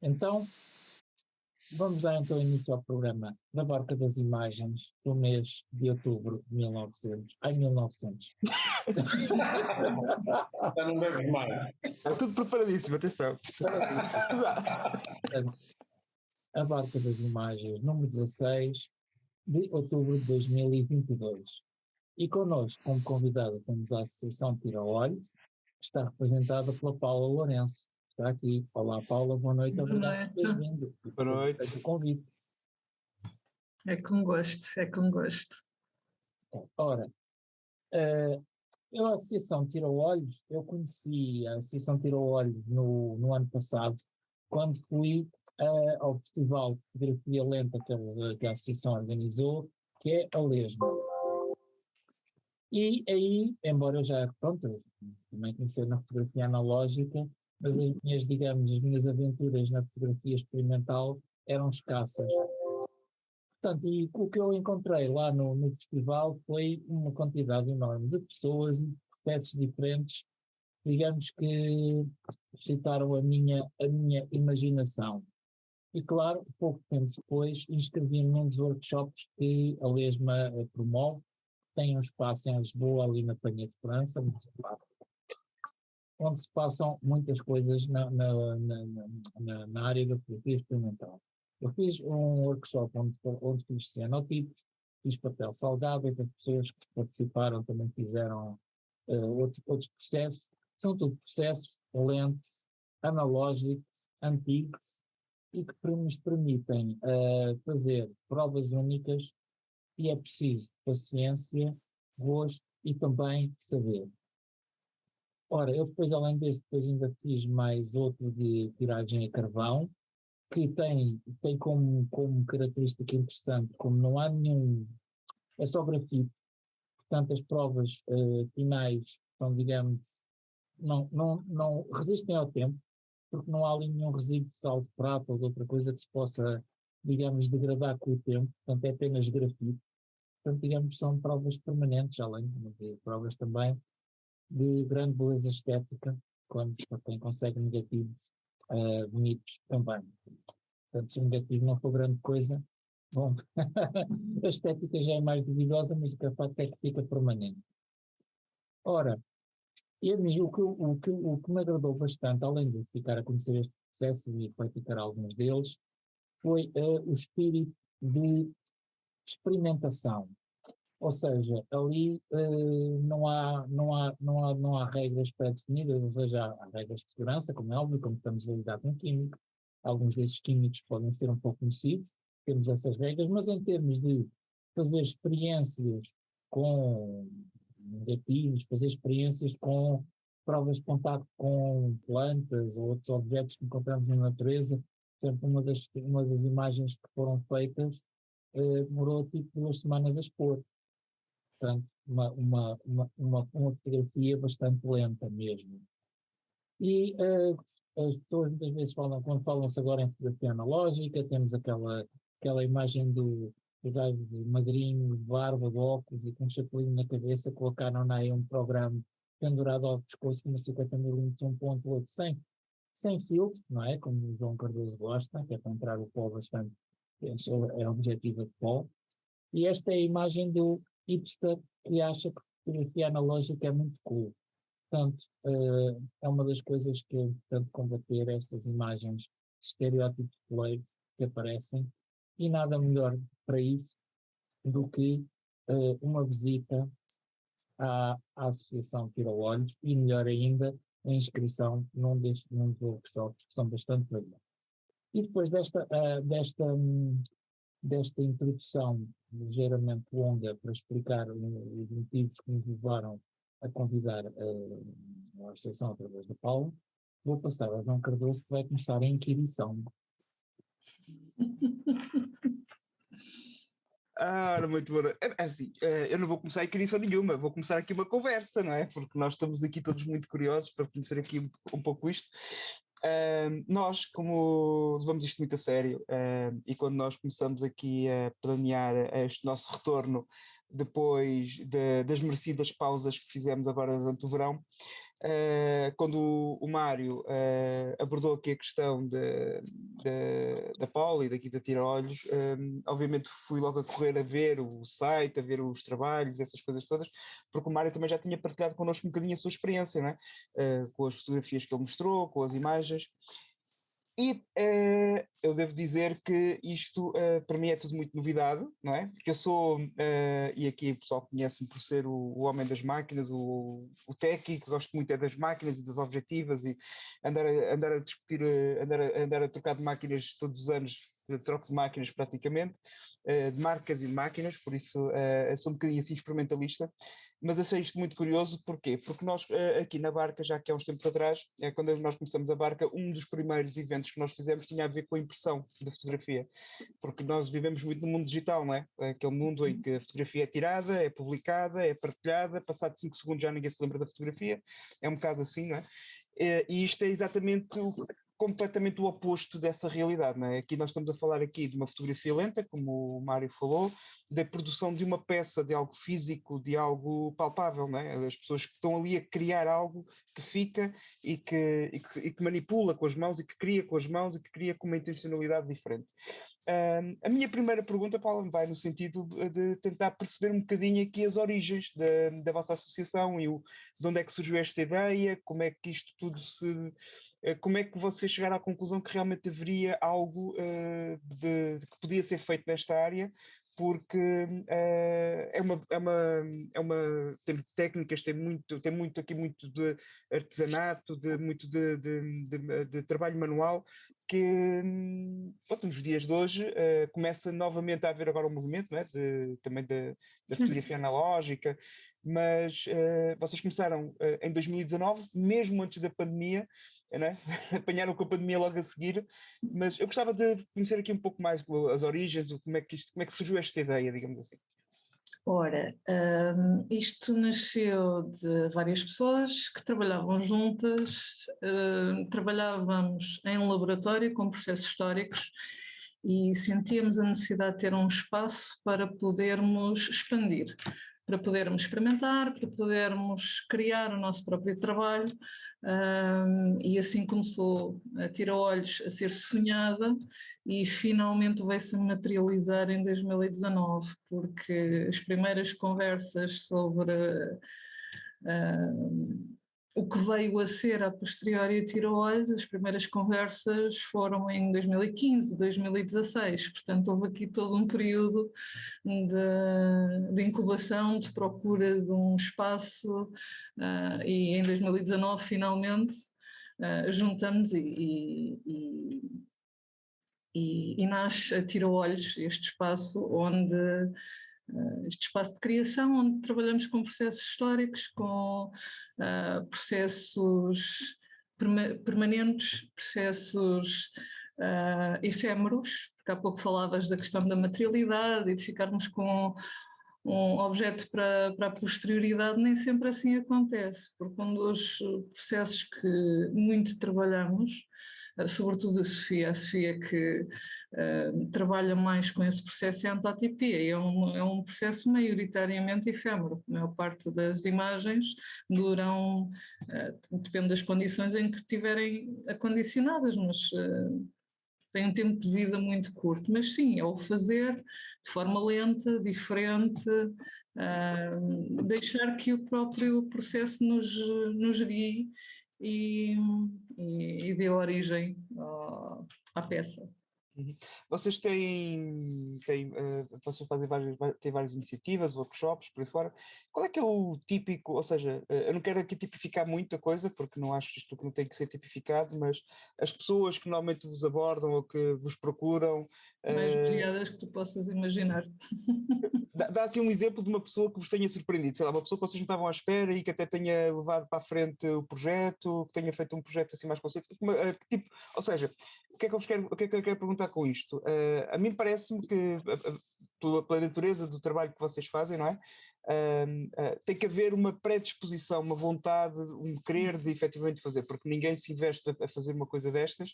Então, vamos dar então início ao programa da Barca das Imagens do mês de outubro de 1900. Ai, 1900. Já não bebes mais. Está tudo preparadíssimo, atenção. Portanto, a Barca das Imagens, número 16, de outubro de 2022. E connosco, como convidada, temos a Associação Tira Olhos, que está representada pela Paula Lourenço. Está aqui. Olá, Paula, boa noite. Obrigado por ter vindo. Boa noite. Aceito o convite. É com gosto, é com gosto. Ora, eu, a Associação Tira Olhos, eu conheci a Associação Tira Olhos no ano passado, quando fui ao Festival de Fotografia Lenta que a Associação organizou, que é a Lesma. E aí, embora eu já, pronto, eu também conheci na fotografia analógica, mas as minhas, digamos, as minhas aventuras na fotografia experimental eram escassas. Portanto, e o que eu encontrei lá no festival foi uma quantidade enorme de pessoas e processos diferentes, digamos que excitaram a minha imaginação. E claro, pouco tempo depois inscrevi-me num dos workshops que a Lesma promove. Tem um espaço em Lisboa, ali na Penha de França, onde se passam muitas coisas na área da fotografia experimental. Eu fiz um workshop onde fiz cianotipos, fiz papel salgado, e as pessoas que participaram também fizeram outros processos. São tudo processos lentos, analógicos, antigos, e que nos permitem fazer provas únicas, e é preciso paciência, gosto e também saber. Ora, eu depois, além deste, depois ainda fiz mais outro de tiragem a carvão, que tem como característica interessante, como não há nenhum, é só grafite, portanto as provas finais são, digamos, não resistem ao tempo, porque não há ali nenhum resíduo de sal de prata ou de outra coisa que se possa, digamos, degradar com o tempo, portanto é apenas grafite. Portanto, digamos, são provas permanentes, além de provas também de grande beleza estética, quando quem consegue negativos bonitos também. Portanto, se o negativo não for grande coisa, bom, a estética já é mais duvidosa, mas o que é facto é que fica permanente. Ora, e a mim, o que me agradou bastante, além de ficar a conhecer este processo e praticar alguns deles, foi o espírito de experimentação. Ou seja, ali não há regras pré-definidas, ou seja, há regras de segurança, como é óbvio, como estamos a lidar com químicos. Alguns desses químicos podem ser um pouco nocivos, temos essas regras, mas em termos de fazer experiências com negativos, fazer experiências com provas de contato com plantas ou outros objetos que encontramos na natureza, portanto, uma das imagens que foram feitas demorou tipo 2 semanas a expor. Portanto, uma fotografia bastante lenta mesmo. E as pessoas muitas vezes falam, quando falam-se agora em fotografia analógica, temos aquela imagem do gajo de magrinho, de barba, de óculos e com um chapelinho na cabeça, colocaram aí um programa pendurado ao pescoço com uma 50mm 1.8 sem filtro, não é? Como o João Cardoso gosta, que é para entrar o pó bastante, é objetiva de pó. E esta é a imagem do hipster que acha que fotografia analógica é muito cool. Portanto, é uma das coisas que eu tento combater, estas imagens de estereótipos coleiros que aparecem, e nada melhor para isso do que uma visita à Associação Tira Olhos, e melhor ainda, a inscrição num dos workshops que são bastante legais. E depois desta introdução ligeiramente longa para explicar os motivos que nos levaram a convidar a associação através da Paula, vou passar a João Cardoso, que vai começar a inquirição. Muito bom. Assim, eu não vou começar a inquirição nenhuma, vou começar aqui uma conversa, não é? Porque nós estamos aqui todos muito curiosos para conhecer aqui um pouco isto. Nós, como levamos isto muito a sério, e quando nós começamos aqui a planear este nosso retorno depois das merecidas pausas que fizemos agora durante o verão, quando o Mário abordou aqui a questão da Poli, daqui da Tira-Olhos, obviamente fui logo a correr a ver o site, a ver os trabalhos, essas coisas todas, porque o Mário também já tinha partilhado connosco um bocadinho a sua experiência, não é? Com as fotografias que ele mostrou, com as imagens. E eu devo dizer que isto para mim é tudo muito novidade, não é? Porque eu sou, e aqui o pessoal conhece-me por ser o homem das máquinas, o techie, que gosto muito é das máquinas e das objetivas e andar a discutir, andar a trocar de máquinas todos os anos, eu troco de máquinas praticamente, de marcas e de máquinas, por isso eu sou um bocadinho assim experimentalista. Mas achei isto muito curioso, porquê? Porque nós aqui na Barca, já que há uns tempos atrás, quando nós começamos a Barca, um dos primeiros eventos que nós fizemos tinha a ver com a impressão da fotografia, porque nós vivemos muito no mundo digital, não é? Aquele mundo em que a fotografia é tirada, é publicada, é partilhada, passado 5 segundos já ninguém se lembra da fotografia, é um bocado assim, não é? E isto é exatamente completamente o oposto dessa realidade, não é? Aqui nós estamos a falar aqui de uma fotografia lenta, como o Mário falou, da produção de uma peça, de algo físico, de algo palpável, não é? As pessoas que estão ali a criar algo que fica e que manipula com as mãos e que cria com as mãos e que cria com uma intencionalidade diferente. A minha primeira pergunta, Paula, vai no sentido de tentar perceber um bocadinho aqui as origens da vossa associação e de onde é que surgiu esta ideia, como é que isto tudo como é que vocês chegaram à conclusão que realmente haveria algo que podia ser feito nesta área, porque tem técnicas, tem muito aqui muito de artesanato, muito de trabalho manual, que pronto, nos dias de hoje começa novamente a haver agora um movimento, não é? Também da fotografia analógica, mas vocês começaram em 2019, mesmo antes da pandemia, né? Apanharam com a pandemia logo a seguir, mas eu gostava de conhecer aqui um pouco mais as origens, como é que surgiu esta ideia, digamos assim. Ora, isto nasceu de várias pessoas que trabalhavam juntas, trabalhávamos em um laboratório com processos históricos e sentíamos a necessidade de ter um espaço para podermos expandir, para podermos experimentar, para podermos criar o nosso próprio trabalho. E assim começou a Tira-Olhos a ser sonhada e finalmente veio-se a materializar em 2019, porque as primeiras conversas sobre o que veio a ser a posteriori a Tira-Olhos, as primeiras conversas foram em 2015, 2016, portanto houve aqui todo um período de incubação, de procura de um espaço, e em 2019 finalmente juntamos e nasce a Tira-Olhos, este espaço este espaço de criação onde trabalhamos com processos históricos, com processos permanentes, processos efêmeros, porque há pouco falavas da questão da materialidade e de ficarmos com um objeto para a posterioridade, nem sempre assim acontece, porque um dos processos que muito trabalhamos, sobretudo a Sofia que trabalha mais com esse processo é a antotipia, é um processo maioritariamente efêmero. A maior parte das imagens duram, depende das condições em que estiverem acondicionadas, mas tem um tempo de vida muito curto. Mas sim, é o fazer de forma lenta, diferente, deixar que o próprio processo nos guie e dê origem à peça. Vocês vocês têm várias iniciativas, workshops, por aí fora. Qual é que é o típico, ou seja, eu não quero aqui tipificar muita coisa, porque não acho isto que não tem que ser tipificado, mas as pessoas que normalmente vos abordam ou que vos procuram... Mais variadas que tu possas imaginar. Dá assim um exemplo de uma pessoa que vos tenha surpreendido, sei lá, uma pessoa que vocês não estavam à espera e que até tenha levado para a frente o projeto, que tenha feito um projeto assim mais conceito, tipo, ou seja, o que é que eu quero perguntar com isto? A mim parece-me que pela natureza do trabalho que vocês fazem, não é? Tem que haver uma predisposição, uma vontade, um querer de efetivamente fazer, porque ninguém se investe a fazer uma coisa destas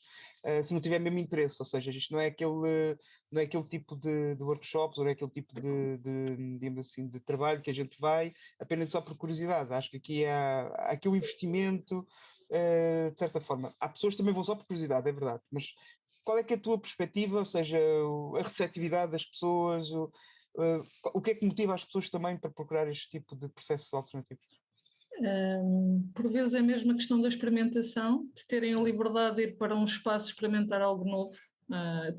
se não tiver mesmo interesse, ou seja, isto não é aquele tipo de workshops, ou não é aquele tipo digamos assim, de trabalho que a gente vai apenas só por curiosidade. Acho que aqui há aqui um investimento, de certa forma. Há pessoas que também vão só por curiosidade, é verdade, mas qual é que é a tua perspectiva, ou seja, a receptividade das pessoas, o que é que motiva as pessoas também para procurar este tipo de processos alternativos? Por vezes é mesmo a questão da experimentação, de terem a liberdade de ir para um espaço experimentar algo novo.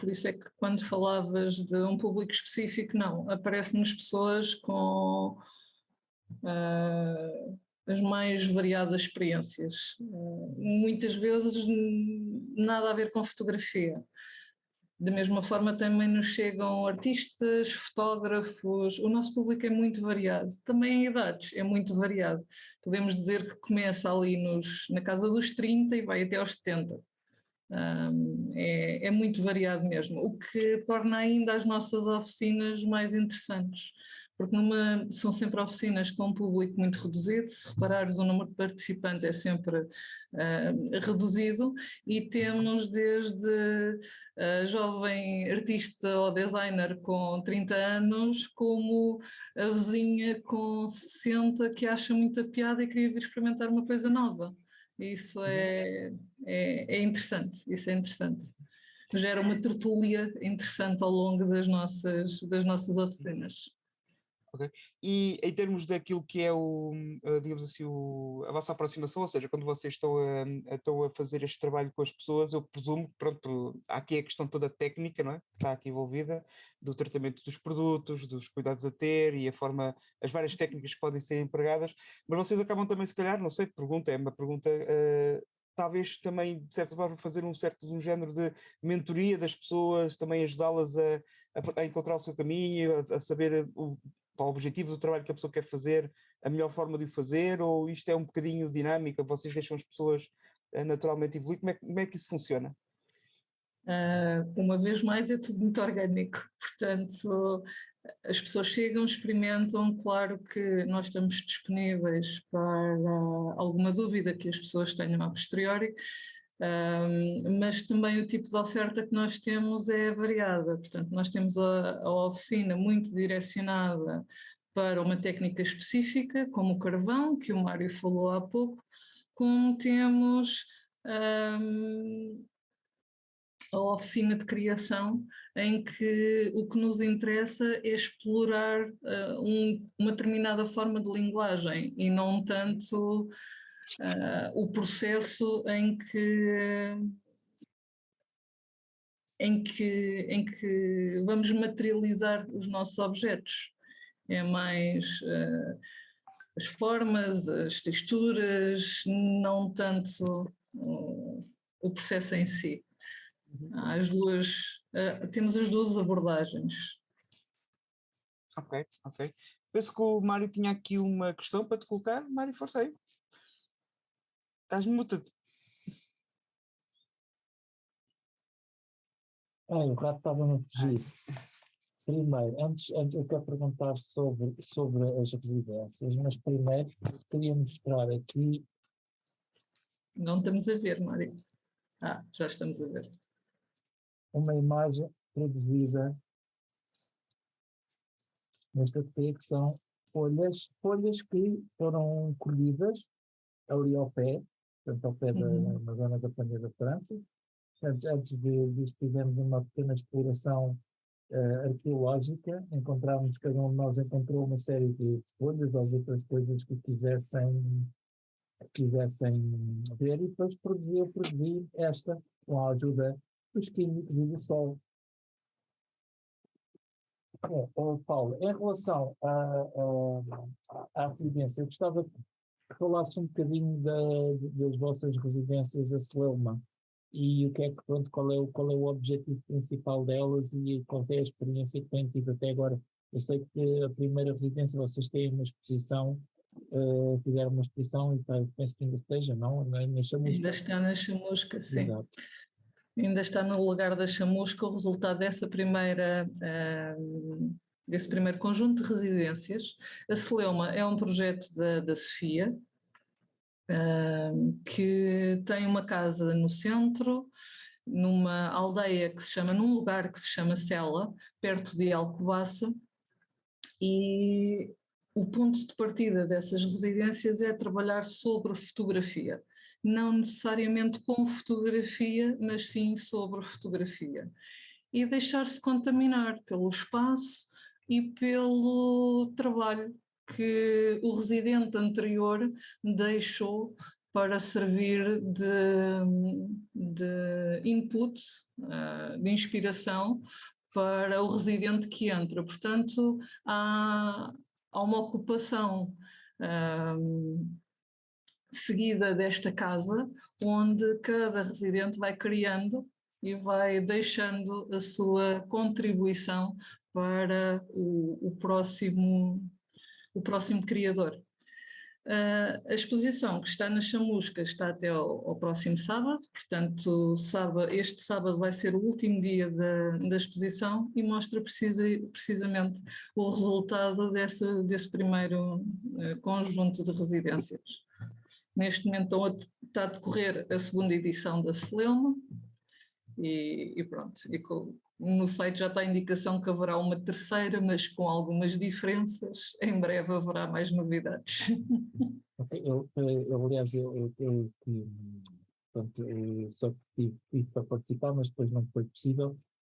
Por isso é que quando falavas de um público específico, não, aparecem-nos pessoas com as mais variadas experiências. Muitas vezes nada a ver com fotografia. Da mesma forma também nos chegam artistas, fotógrafos, o nosso público é muito variado, também em idades é muito variado. Podemos dizer que começa ali na casa dos 30 e vai até aos 70. É muito variado mesmo, o que torna ainda as nossas oficinas mais interessantes, porque são sempre oficinas com um público muito reduzido, se reparares o número de participantes é sempre reduzido e temos desde jovem artista ou designer com 30 anos, como a vizinha com 60 que acha muita piada e queria vir experimentar uma coisa nova. Isso é interessante, isso é interessante. Gera uma tertúlia interessante ao longo das nossas oficinas. Okay. E em termos daquilo que é digamos assim, a vossa aproximação, ou seja, quando vocês estão a fazer este trabalho com as pessoas, eu presumo que, pronto, há aqui a questão toda técnica, não é? Que está aqui envolvida, do tratamento dos produtos, dos cuidados a ter e as várias técnicas que podem ser empregadas, mas vocês acabam também, se calhar, não sei, é uma pergunta, talvez também, de certa forma, fazer um género de mentoria das pessoas, também ajudá-las a encontrar o seu caminho, a saber para o objetivo do trabalho que a pessoa quer fazer, a melhor forma de o fazer, ou isto é um bocadinho dinâmico, vocês deixam as pessoas naturalmente evoluir, como é que isso funciona? Uma vez mais é tudo muito orgânico, portanto as pessoas chegam, experimentam, claro que nós estamos disponíveis para alguma dúvida que as pessoas tenham a posteriori, mas também o tipo de oferta que nós temos é variada, portanto nós temos a oficina muito direcionada para uma técnica específica, como o carvão, que o Mário falou há pouco, como temos a oficina de criação, em que o que nos interessa é explorar uma determinada forma de linguagem e não tanto o processo em que vamos materializar os nossos objetos. É mais as formas, as texturas, não tanto o processo em si. Temos as duas abordagens. Ok. Penso que o Mário tinha aqui uma questão para te colocar. Mário, força aí. Estás mutado. O rato estava-me a fugir. Primeiro, antes eu quero perguntar sobre as residências, mas primeiro queria mostrar aqui. Não estamos a ver, Mário. Já estamos a ver. Uma imagem produzida nesta teia, que são folhas que foram colhidas ali ao pé, portanto ao pé na zona da Penha da França. Antes disto fizemos uma pequena exploração arqueológica, cada um de nós encontrou uma série de folhas ou de outras coisas que quisessem ver, e depois produzi esta com a ajuda dos químicos e do sol. Paulo, em relação à residência, eu gostava que falasse um bocadinho das vossas residências a Celeuma e qual é o objetivo principal delas e qual é a experiência que têm tido até agora. Eu sei que a primeira residência vocês têm uma exposição, fizeram uma exposição e penso que ainda esteja, não? Na Chamusca. Ainda está na Chamusca, sim. Exato. Ainda está no lugar da Chamusca o resultado dessa primeira desse primeiro conjunto de residências. A Celeuma é um projeto da Sofia, que tem uma casa no centro, numa aldeia num lugar que se chama Sela, perto de Alcobaça, e o ponto de partida dessas residências é trabalhar sobre fotografia. Não necessariamente com fotografia, mas sim sobre fotografia. E deixar-se contaminar pelo espaço e pelo trabalho que o residente anterior deixou para servir de input, de inspiração para o residente que entra. Portanto, há uma ocupação seguida desta casa, onde cada residente vai criando e vai deixando a sua contribuição para o próximo criador. A exposição que está na Chamusca está até ao próximo sábado, portanto, este sábado vai ser o último dia da exposição e mostra precisamente o resultado desse primeiro conjunto de residências. Neste momento está a decorrer a segunda edição da Celeuma e pronto. No site já está a indicação que haverá uma terceira, mas com algumas diferenças. Em breve haverá mais novidades. Ok, aliás, só tive para participar, mas depois não foi possível.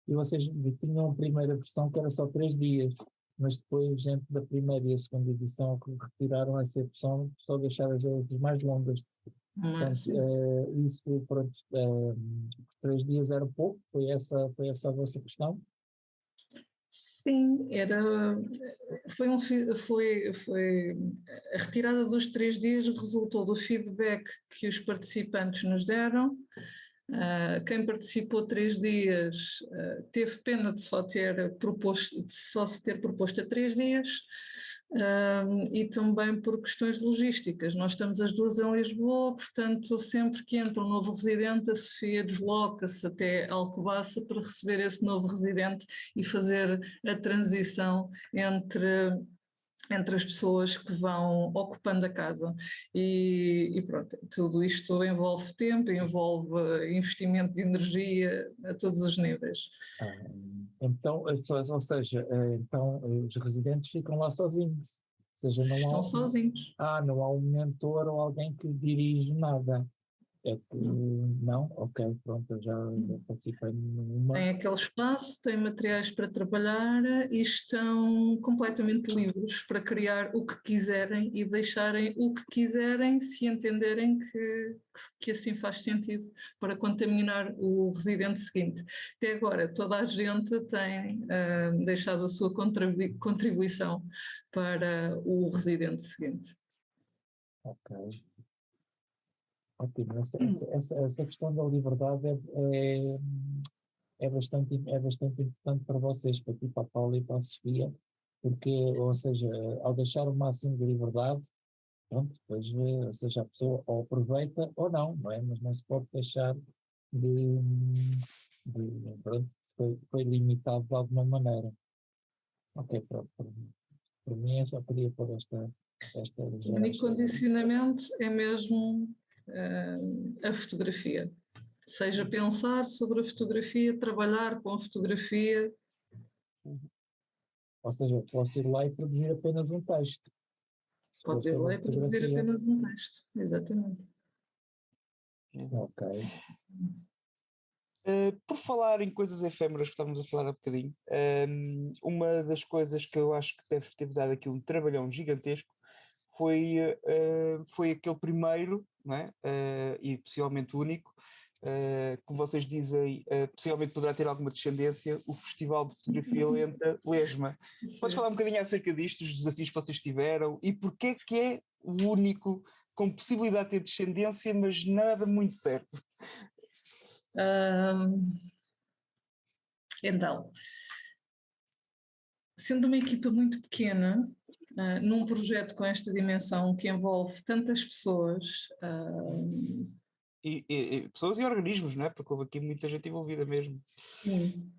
E vocês tinham a primeira versão que era só 3 dias, mas depois, gente da primeira e a segunda edição, retiraram essa opção, só deixaram as outras mais longas. Portanto, isso, pronto, 3 dias era pouco, foi essa a vossa questão? Sim, foi a retirada dos 3 dias resultou do feedback que os participantes nos deram. Quem participou 3 dias teve pena de só se ter proposto a 3 dias. E também por questões logísticas. Nós estamos as duas em Lisboa, portanto, sempre que entra um novo residente, a Sofia desloca-se até Alcobaça para receber esse novo residente e fazer a transição entre as pessoas que vão ocupando a casa. E pronto, tudo isto envolve tempo, envolve investimento de energia a todos os níveis. Então, ou seja, então os residentes ficam lá sozinhos. Ou seja, Estão sozinhos. Não há um mentor ou alguém que dirige nada. É que não? Ok, pronto, eu já participei numa. Tem aquele espaço, têm materiais para trabalhar e estão completamente livres para criar o que quiserem e deixarem o que quiserem se entenderem que assim faz sentido para contaminar o residente seguinte. Até agora, toda a gente tem deixado a sua contribuição para o residente seguinte. Ok. Ótimo. Essa questão da liberdade é bastante importante para vocês, para ti, para a Paula e para a Sofia, porque, ou seja, ao deixar o máximo de liberdade, pronto, depois, ou seja, a pessoa ou aproveita ou não, não é? Mas não se pode deixar pronto, foi limitado de alguma maneira. Ok, pronto, para mim eu só queria pôr esta o único condicionamento é mesmo a fotografia. Seja pensar sobre a fotografia, trabalhar com a fotografia. Ou seja, posso ir lá e produzir apenas um texto. Pode ir lá e produzir apenas um texto, exatamente. Ok. Por falar em coisas efêmeras que estávamos a falar há bocadinho, uma das coisas que eu acho que deve ter dado aqui um trabalhão gigantesco foi aquele primeiro, não é? E possivelmente único, como vocês dizem, possivelmente poderá ter alguma descendência, o Festival de Fotografia Lenta Lesma. Podes falar um bocadinho acerca disto, os desafios que vocês tiveram e porque que é o único com possibilidade de ter descendência, mas nada muito certo? Então, sendo uma equipa muito pequena, num projeto com esta dimensão que envolve tantas pessoas, e pessoas e organismos, não é? Porque houve aqui muita gente envolvida mesmo. Sim.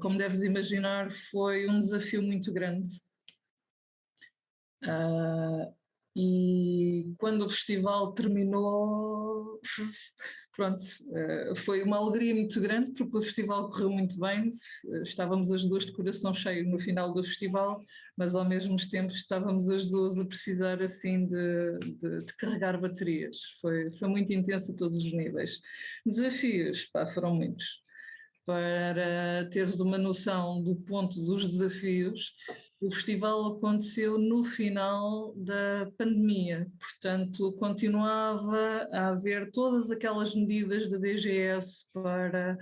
Como deves imaginar, foi um desafio muito grande. E quando o festival terminou, pronto, foi uma alegria muito grande porque o festival correu muito bem, estávamos as duas de coração cheio no final do festival, mas ao mesmo tempo estávamos as duas a precisar assim de carregar baterias, foi muito intenso a todos os níveis. Desafios, pá, foram muitos. Para teres uma noção do ponto dos desafios, o festival aconteceu no final da pandemia, portanto, continuava a haver todas aquelas medidas da DGS para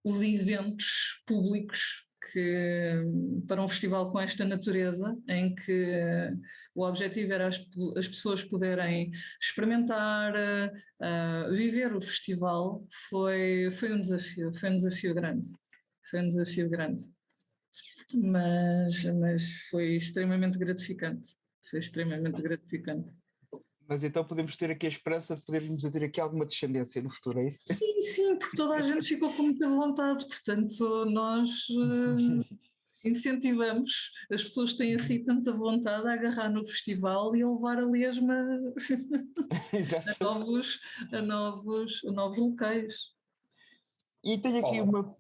os eventos públicos para um festival com esta natureza, em que o objetivo era as pessoas poderem experimentar, viver o festival, foi um desafio grande, foi um desafio grande, mas foi extremamente gratificante, foi extremamente gratificante. Mas então podemos ter aqui a esperança de podermos ter aqui alguma descendência no futuro, é isso? Sim, porque toda a gente ficou com muita vontade, portanto nós incentivamos as pessoas que têm assim tanta vontade a agarrar no festival e a levar a lesma a novos locais. E tenho aqui uma...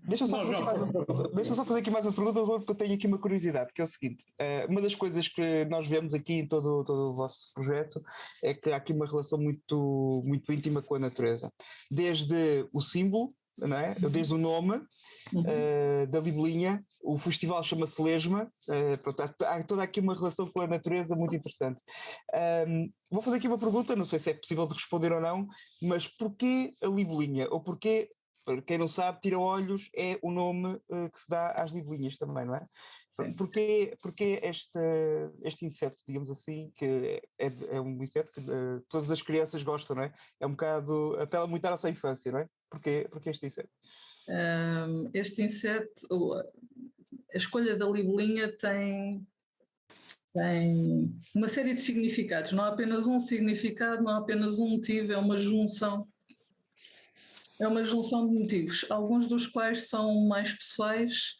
Deixa eu só fazer aqui mais uma pergunta. Deixa eu só fazer aqui mais uma pergunta, porque eu tenho aqui uma curiosidade, que é o seguinte: uma das coisas que nós vemos aqui em todo o vosso projeto é que há aqui uma relação muito, muito íntima com a natureza. Desde o símbolo, não é? Desde o nome da libelinha, o festival chama-se Lesma, há toda aqui uma relação com a natureza muito interessante. Vou fazer aqui uma pergunta, não sei se é possível de responder ou não, mas porquê a libelinha? Ou porquê, para quem não sabe, tira-olhos é o nome que se dá às libelinhas também, não é? Porquê este inseto, digamos assim, que é um inseto que todas as crianças gostam, não é? É um bocado, apela muito à nossa infância, não é? Porquê este inseto? Este inseto, a escolha da libelinha tem uma série de significados, não há apenas um significado, não há apenas um motivo, é uma junção de motivos, alguns dos quais são mais pessoais,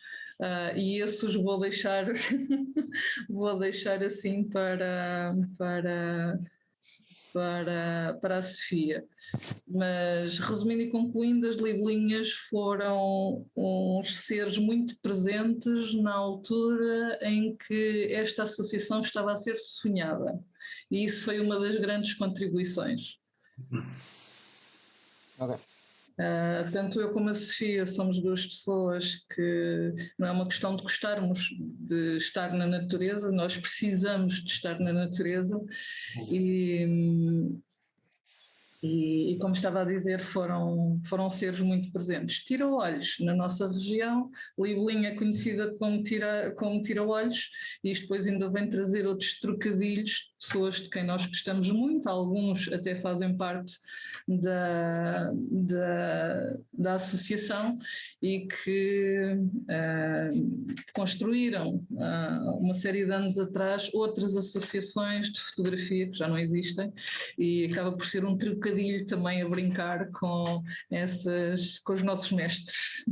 e esses vou deixar assim para a Sofia. Mas, resumindo e concluindo, as libelinhas foram uns seres muito presentes na altura em que esta associação estava a ser sonhada. E isso foi uma das grandes contribuições. Ok. Tanto eu como a Sofia somos duas pessoas que não é uma questão de gostarmos de estar na natureza, nós precisamos de estar na natureza e como estava a dizer, foram seres muito presentes. Tira-olhos na nossa região, libelinha conhecida como tira-olhos, e isto depois ainda vem trazer outros trocadilhos, pessoas de quem nós gostamos muito, alguns até fazem parte da associação e que construíram uma série de anos atrás outras associações de fotografia que já não existem, e acaba por ser um trocadilho também a brincar com os nossos mestres.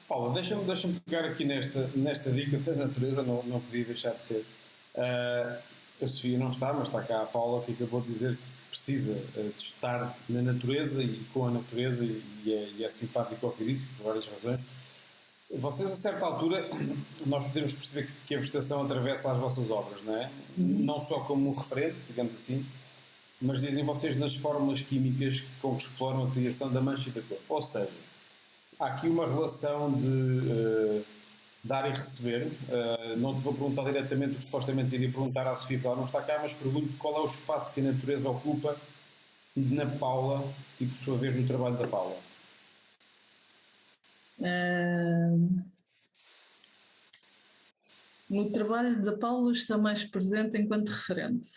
Paula, deixa-me pegar aqui nesta dica da natureza, não podia deixar de ser. A Sofia não está, mas está cá a Paula, que acabou de dizer que precisa de estar na natureza e com a natureza, e é simpático ouvir isso por várias razões. Vocês, a certa altura, nós podemos perceber que a vegetação atravessa as vossas obras, não é? Não só como um referente, digamos assim, mas dizem vocês nas fórmulas químicas com que exploram a criação da mancha e da cor. Ou seja, há aqui uma relação de dar e receber. Não te vou perguntar diretamente o que supostamente iria perguntar à Sofia, porque ela não está cá, mas pergunto qual é o espaço que a natureza ocupa na Paula e, por sua vez, no trabalho da Paula. No trabalho da Paula está mais presente enquanto referente.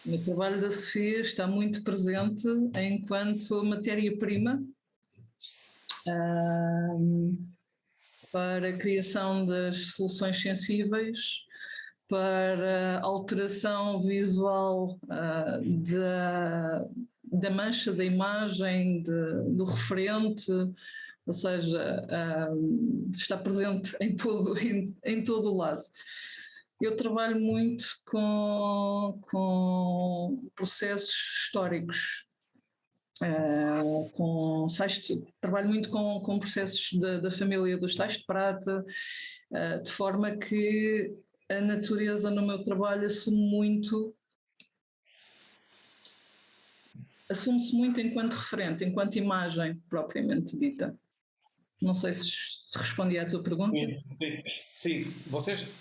No trabalho da Sofia está muito presente enquanto matéria-prima para a criação das soluções sensíveis para alteração visual da mancha da imagem, do referente, ou seja, está presente em todo o lado. Eu trabalho muito com processos históricos, trabalho muito com processos da família dos sais de prata, de forma que a natureza no meu trabalho assume-se muito enquanto referente, enquanto imagem propriamente dita. Não sei se respondi à tua pergunta. Sim. Vocês,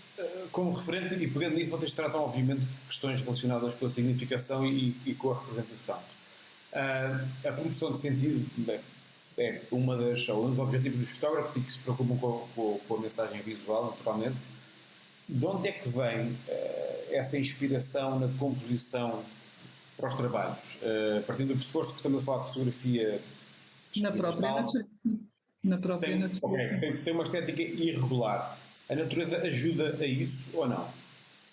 como referente, e pegando nisso, vocês tratam obviamente de questões relacionadas com a significação e com a representação. A promoção de sentido é um dos objetivos dos fotógrafos e que se preocupam com a mensagem visual, naturalmente. De onde é que vem essa inspiração na composição para os trabalhos? Partindo do pressuposto que estamos a falar de fotografia na própria natureza. Tem uma estética irregular. A natureza ajuda a isso ou não?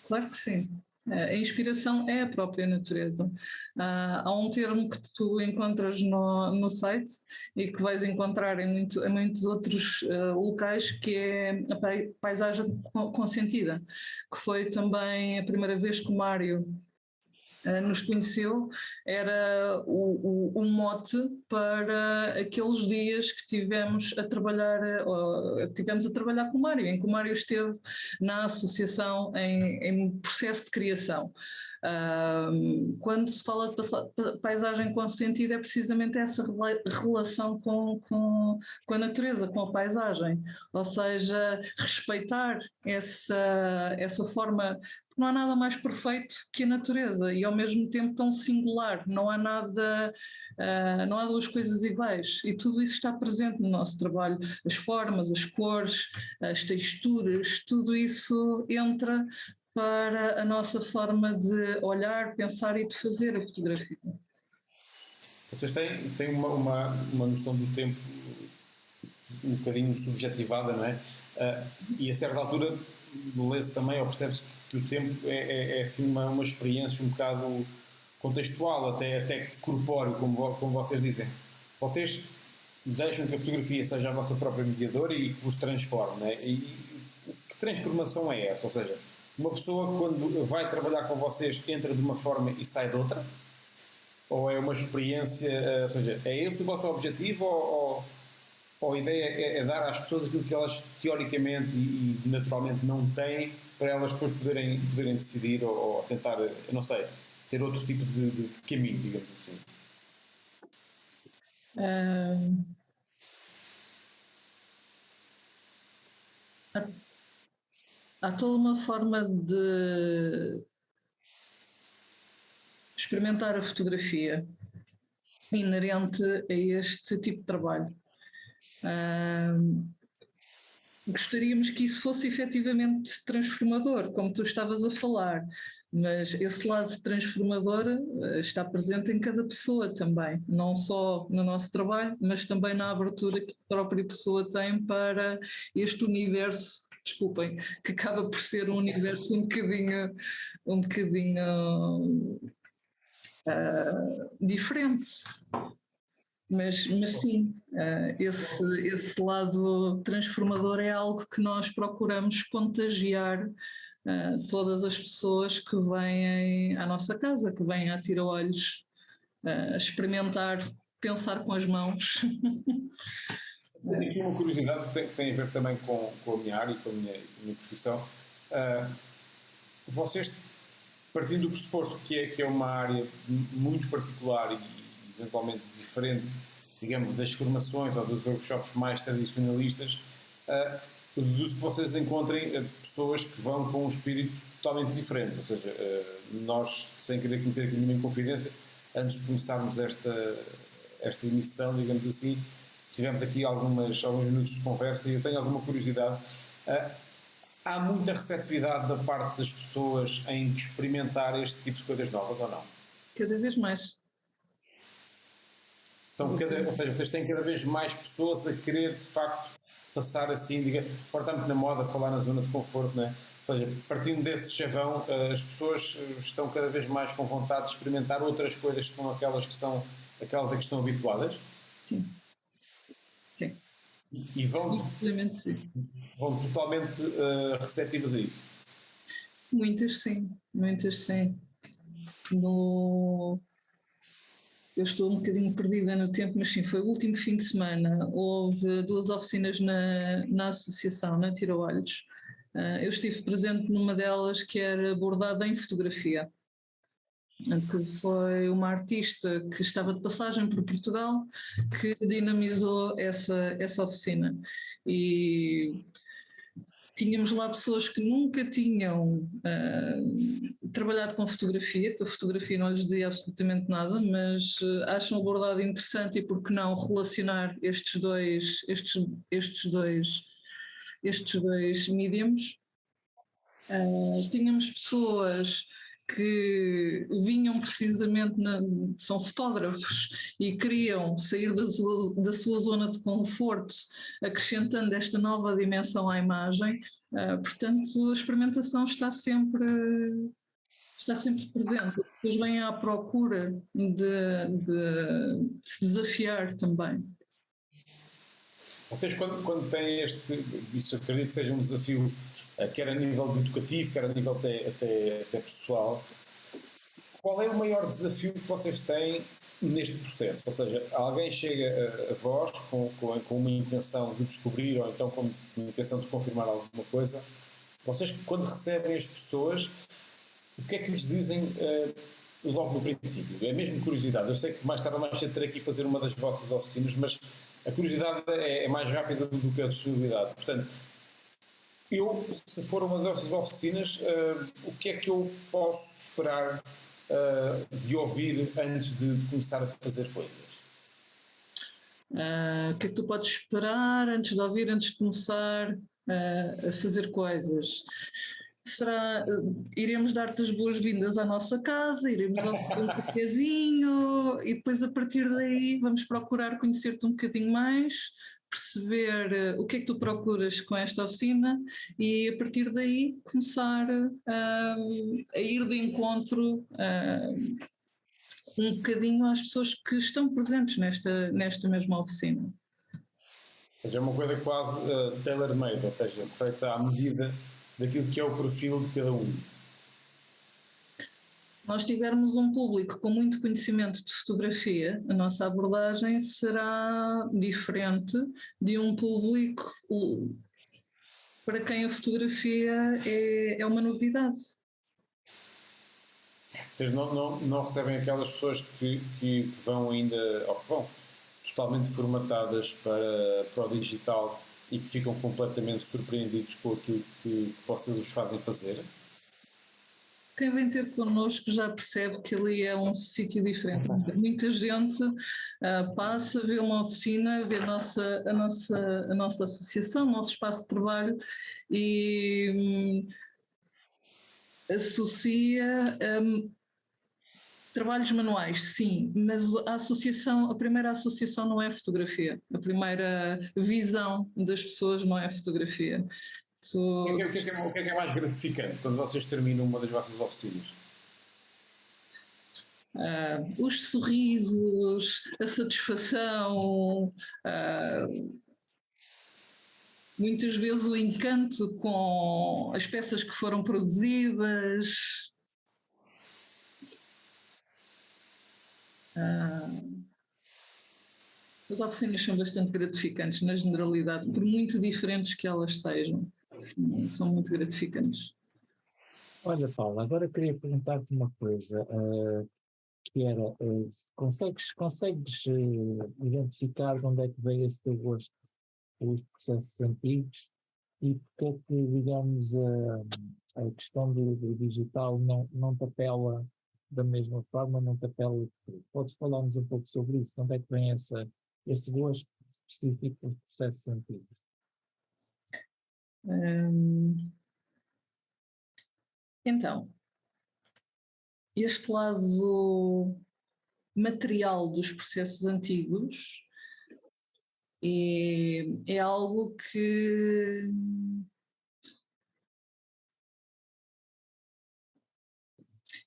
Claro que sim. A inspiração é a própria natureza. Há um termo que tu encontras no site e que vais encontrar em muitos outros locais, que é a paisagem consentida, que foi também a primeira vez que o Mário nos conheceu, era o mote para aqueles dias que tivemos a trabalhar com o Mário, em que o Mário esteve na associação em processo de criação. Quando se fala de paisagem consentida, é precisamente essa relação com a natureza, com a paisagem, ou seja, respeitar essa forma. Não há nada mais perfeito que a natureza e ao mesmo tempo tão singular, não há duas coisas iguais, e tudo isso está presente no nosso trabalho, as formas, as cores, as texturas, tudo isso entra para a nossa forma de olhar, pensar e de fazer a fotografia. Vocês têm uma noção do tempo um bocadinho subjetivada, não é? E a certa altura lê-se também, ou percebe-se que o tempo é assim uma experiência um bocado contextual, até corpóreo, como vocês dizem. Vocês deixam que a fotografia seja a vossa própria mediadora e que vos transforme, não é? E que transformação é essa? Ou seja, uma pessoa quando vai trabalhar com vocês entra de uma forma e sai de outra? Ou é uma experiência, ou seja, é esse o vosso objetivo ou a ideia é dar às pessoas aquilo que elas teoricamente e naturalmente não têm, para elas depois poderem decidir ou tentar, eu não sei, ter outro tipo de caminho, digamos assim? Há toda uma forma de experimentar a fotografia inerente a este tipo de trabalho. Gostaríamos que isso fosse efetivamente transformador, como tu estavas a falar, mas esse lado transformador está presente em cada pessoa também, não só no nosso trabalho, mas também na abertura que a própria pessoa tem para este universo, desculpem, que acaba por ser um universo um bocadinho diferente. Mas sim, esse lado transformador é algo que nós procuramos contagiar todas as pessoas que vêm à nossa casa, que vêm a tira-olhos, experimentar, pensar com as mãos. Tenho aqui uma curiosidade que tem a ver também com a minha área e com a minha profissão. Vocês, partindo do pressuposto que é uma área muito particular e eventualmente diferente, digamos, das formações ou dos workshops mais tradicionalistas, deduzo que vocês encontrem pessoas que vão com um espírito totalmente diferente, ou seja, nós, sem querer cometer aqui nenhuma inconfidência, antes de começarmos esta emissão, digamos assim, tivemos aqui alguns minutos de conversa e eu tenho alguma curiosidade. Há muita receptividade da parte das pessoas em experimentar este tipo de coisas novas ou não? Cada vez mais. Então, ou seja, vocês têm cada vez mais pessoas a querer, de facto, passar assim, agora está muito na moda falar na zona de conforto, não é? Ou seja, partindo desse chavão, as pessoas estão cada vez mais com vontade de experimentar outras coisas que são aquelas a que estão habituadas. Sim. Sim. E vão Sim. totalmente receptivas a isso. Muitas sim. Eu estou um bocadinho perdida no tempo, mas sim, foi o último fim de semana. Houve 2 oficinas na associação, na Tira-Olhos. Eu estive presente numa delas que era bordada em fotografia, que foi uma artista que estava de passagem por Portugal que dinamizou essa oficina. E tínhamos lá pessoas que nunca tinham trabalhado com fotografia, que a fotografia não lhes dizia absolutamente nada, mas acham o bordado interessante e por que não relacionar estes dois mediums. Tínhamos pessoas que vinham precisamente, são fotógrafos e queriam sair da sua zona de conforto, acrescentando esta nova dimensão à imagem. Portanto, a experimentação está sempre presente. Depois vêm à procura de se desafiar também. Vocês, quando têm isso acredito que seja um desafio, quer a nível educativo, quer a nível até pessoal, qual é o maior desafio que vocês têm neste processo? Ou seja, alguém chega a vós com uma intenção de descobrir ou então com uma intenção de confirmar alguma coisa. Vocês, quando recebem as pessoas, o que é que lhes dizem logo no princípio? É mesmo curiosidade. Eu sei que mais tarde ou mais cedo terei aqui fazer uma das vossas oficinas, mas a curiosidade é mais rápida do que a disponibilidade. Portanto, se for uma dessas oficinas, o que é que eu posso esperar de ouvir antes de começar a fazer coisas? O que é que tu podes esperar antes de ouvir, antes de começar a fazer coisas? Iremos dar-te as boas-vindas à nossa casa, iremos oferecer um cafezinho e depois a partir daí vamos procurar conhecer-te um bocadinho mais, perceber o que é que tu procuras com esta oficina e a partir daí começar a ir de encontro um bocadinho às pessoas que estão presentes nesta mesma oficina. Ou seja, é uma coisa quase tailor-made, ou seja, feita à medida daquilo que é o perfil de cada um. Se nós tivermos um público com muito conhecimento de fotografia, a nossa abordagem será diferente de um público para quem a fotografia é uma novidade. Vocês não recebem aquelas pessoas que vão ainda, ou que vão totalmente formatadas para o digital e que ficam completamente surpreendidos com aquilo que vocês os fazem fazer? Quem vem ter connosco já percebe que ali é um sítio diferente. Muita gente passa, vê uma oficina, vê a nossa associação, o nosso espaço de trabalho e associa trabalhos manuais, sim, mas a primeira associação não é fotografia, a primeira visão das pessoas não é fotografia. O que é que é mais gratificante quando vocês terminam uma das vossas oficinas? Os sorrisos, a satisfação, muitas vezes o encanto com as peças que foram produzidas. As oficinas são bastante gratificantes, na generalidade, por muito diferentes que elas sejam. São muito gratificantes. Olha, Paula, agora queria perguntar-te uma coisa, que era, consegues identificar de onde é que veio esse teu gosto pelos processos antigos e porque é que, digamos, a questão do digital não te apela da mesma forma, não te apela? Podes falar-nos um pouco sobre isso? De onde é que vem esse gosto específico pelos processos antigos? Então, este lado material dos processos antigos é algo que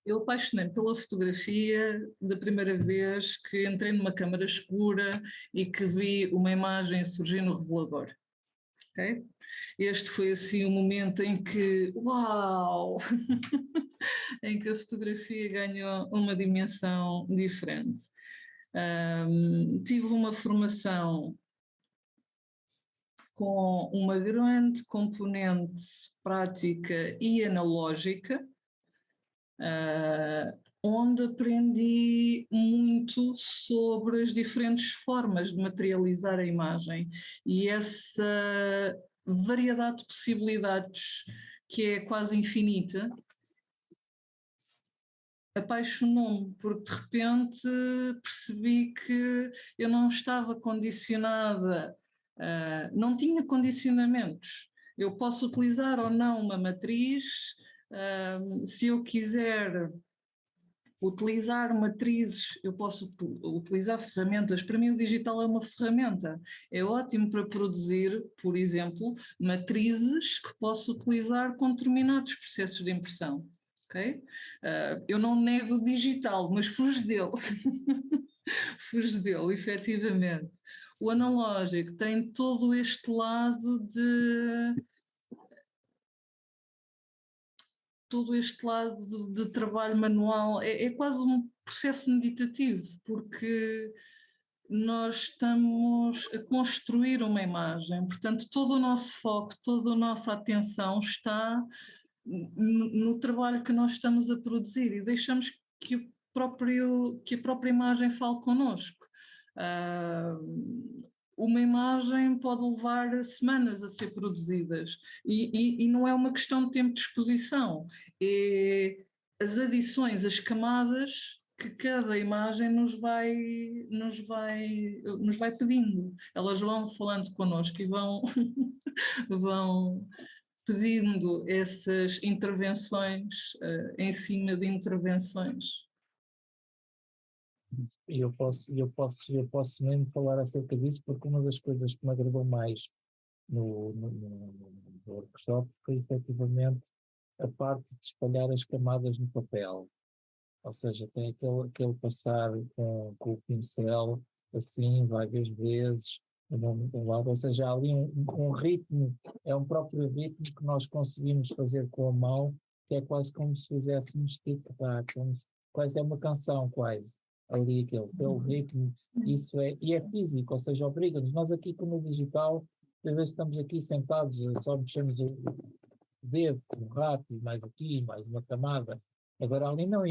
Eu apaixonei pela fotografia da primeira vez que entrei numa câmara escura e que vi uma imagem surgir no revelador. Okay? Este foi assim o momento em que, uau, em que a fotografia ganhou uma dimensão diferente. Tive uma formação com uma grande componente prática e analógica, onde aprendi muito sobre as diferentes formas de materializar a imagem e essa variedade de possibilidades que é quase infinita apaixonou-me, porque de repente percebi que eu não estava condicionada, não tinha condicionamentos. Eu posso utilizar ou não uma matriz, se eu quiser utilizar matrizes, eu posso utilizar ferramentas. Para mim o digital é uma ferramenta. É ótimo para produzir, por exemplo, matrizes que posso utilizar com determinados processos de impressão. Okay? Eu não nego o digital, mas fujo dele. Fujo dele, efetivamente. O analógico tem todo este lado de trabalho manual, é quase um processo meditativo, porque nós estamos a construir uma imagem, portanto todo o nosso foco, toda a nossa atenção está no trabalho que nós estamos a produzir e deixamos que a própria imagem fale connosco. Uma imagem pode levar semanas a ser produzidas e não é uma questão de tempo de exposição, é as adições, as camadas que cada imagem nos vai pedindo. Elas vão falando connosco e vão pedindo essas intervenções em cima de intervenções. E eu posso mesmo falar acerca disso, porque uma das coisas que me agradou mais no workshop foi efetivamente a parte de espalhar as camadas no papel. Ou seja, tem aquele passar com o pincel assim várias vezes, ou seja, há ali um ritmo, é um próprio ritmo que nós conseguimos fazer com a mão, que é quase como se fizéssemos tic-tac, quase é uma canção quase, ali aquele ritmo, e é físico, ou seja, obriga-nos, nós aqui como digital, às vezes estamos aqui sentados, só mexemos o dedo, um rápido, mais aqui, mais uma camada. Agora ali não,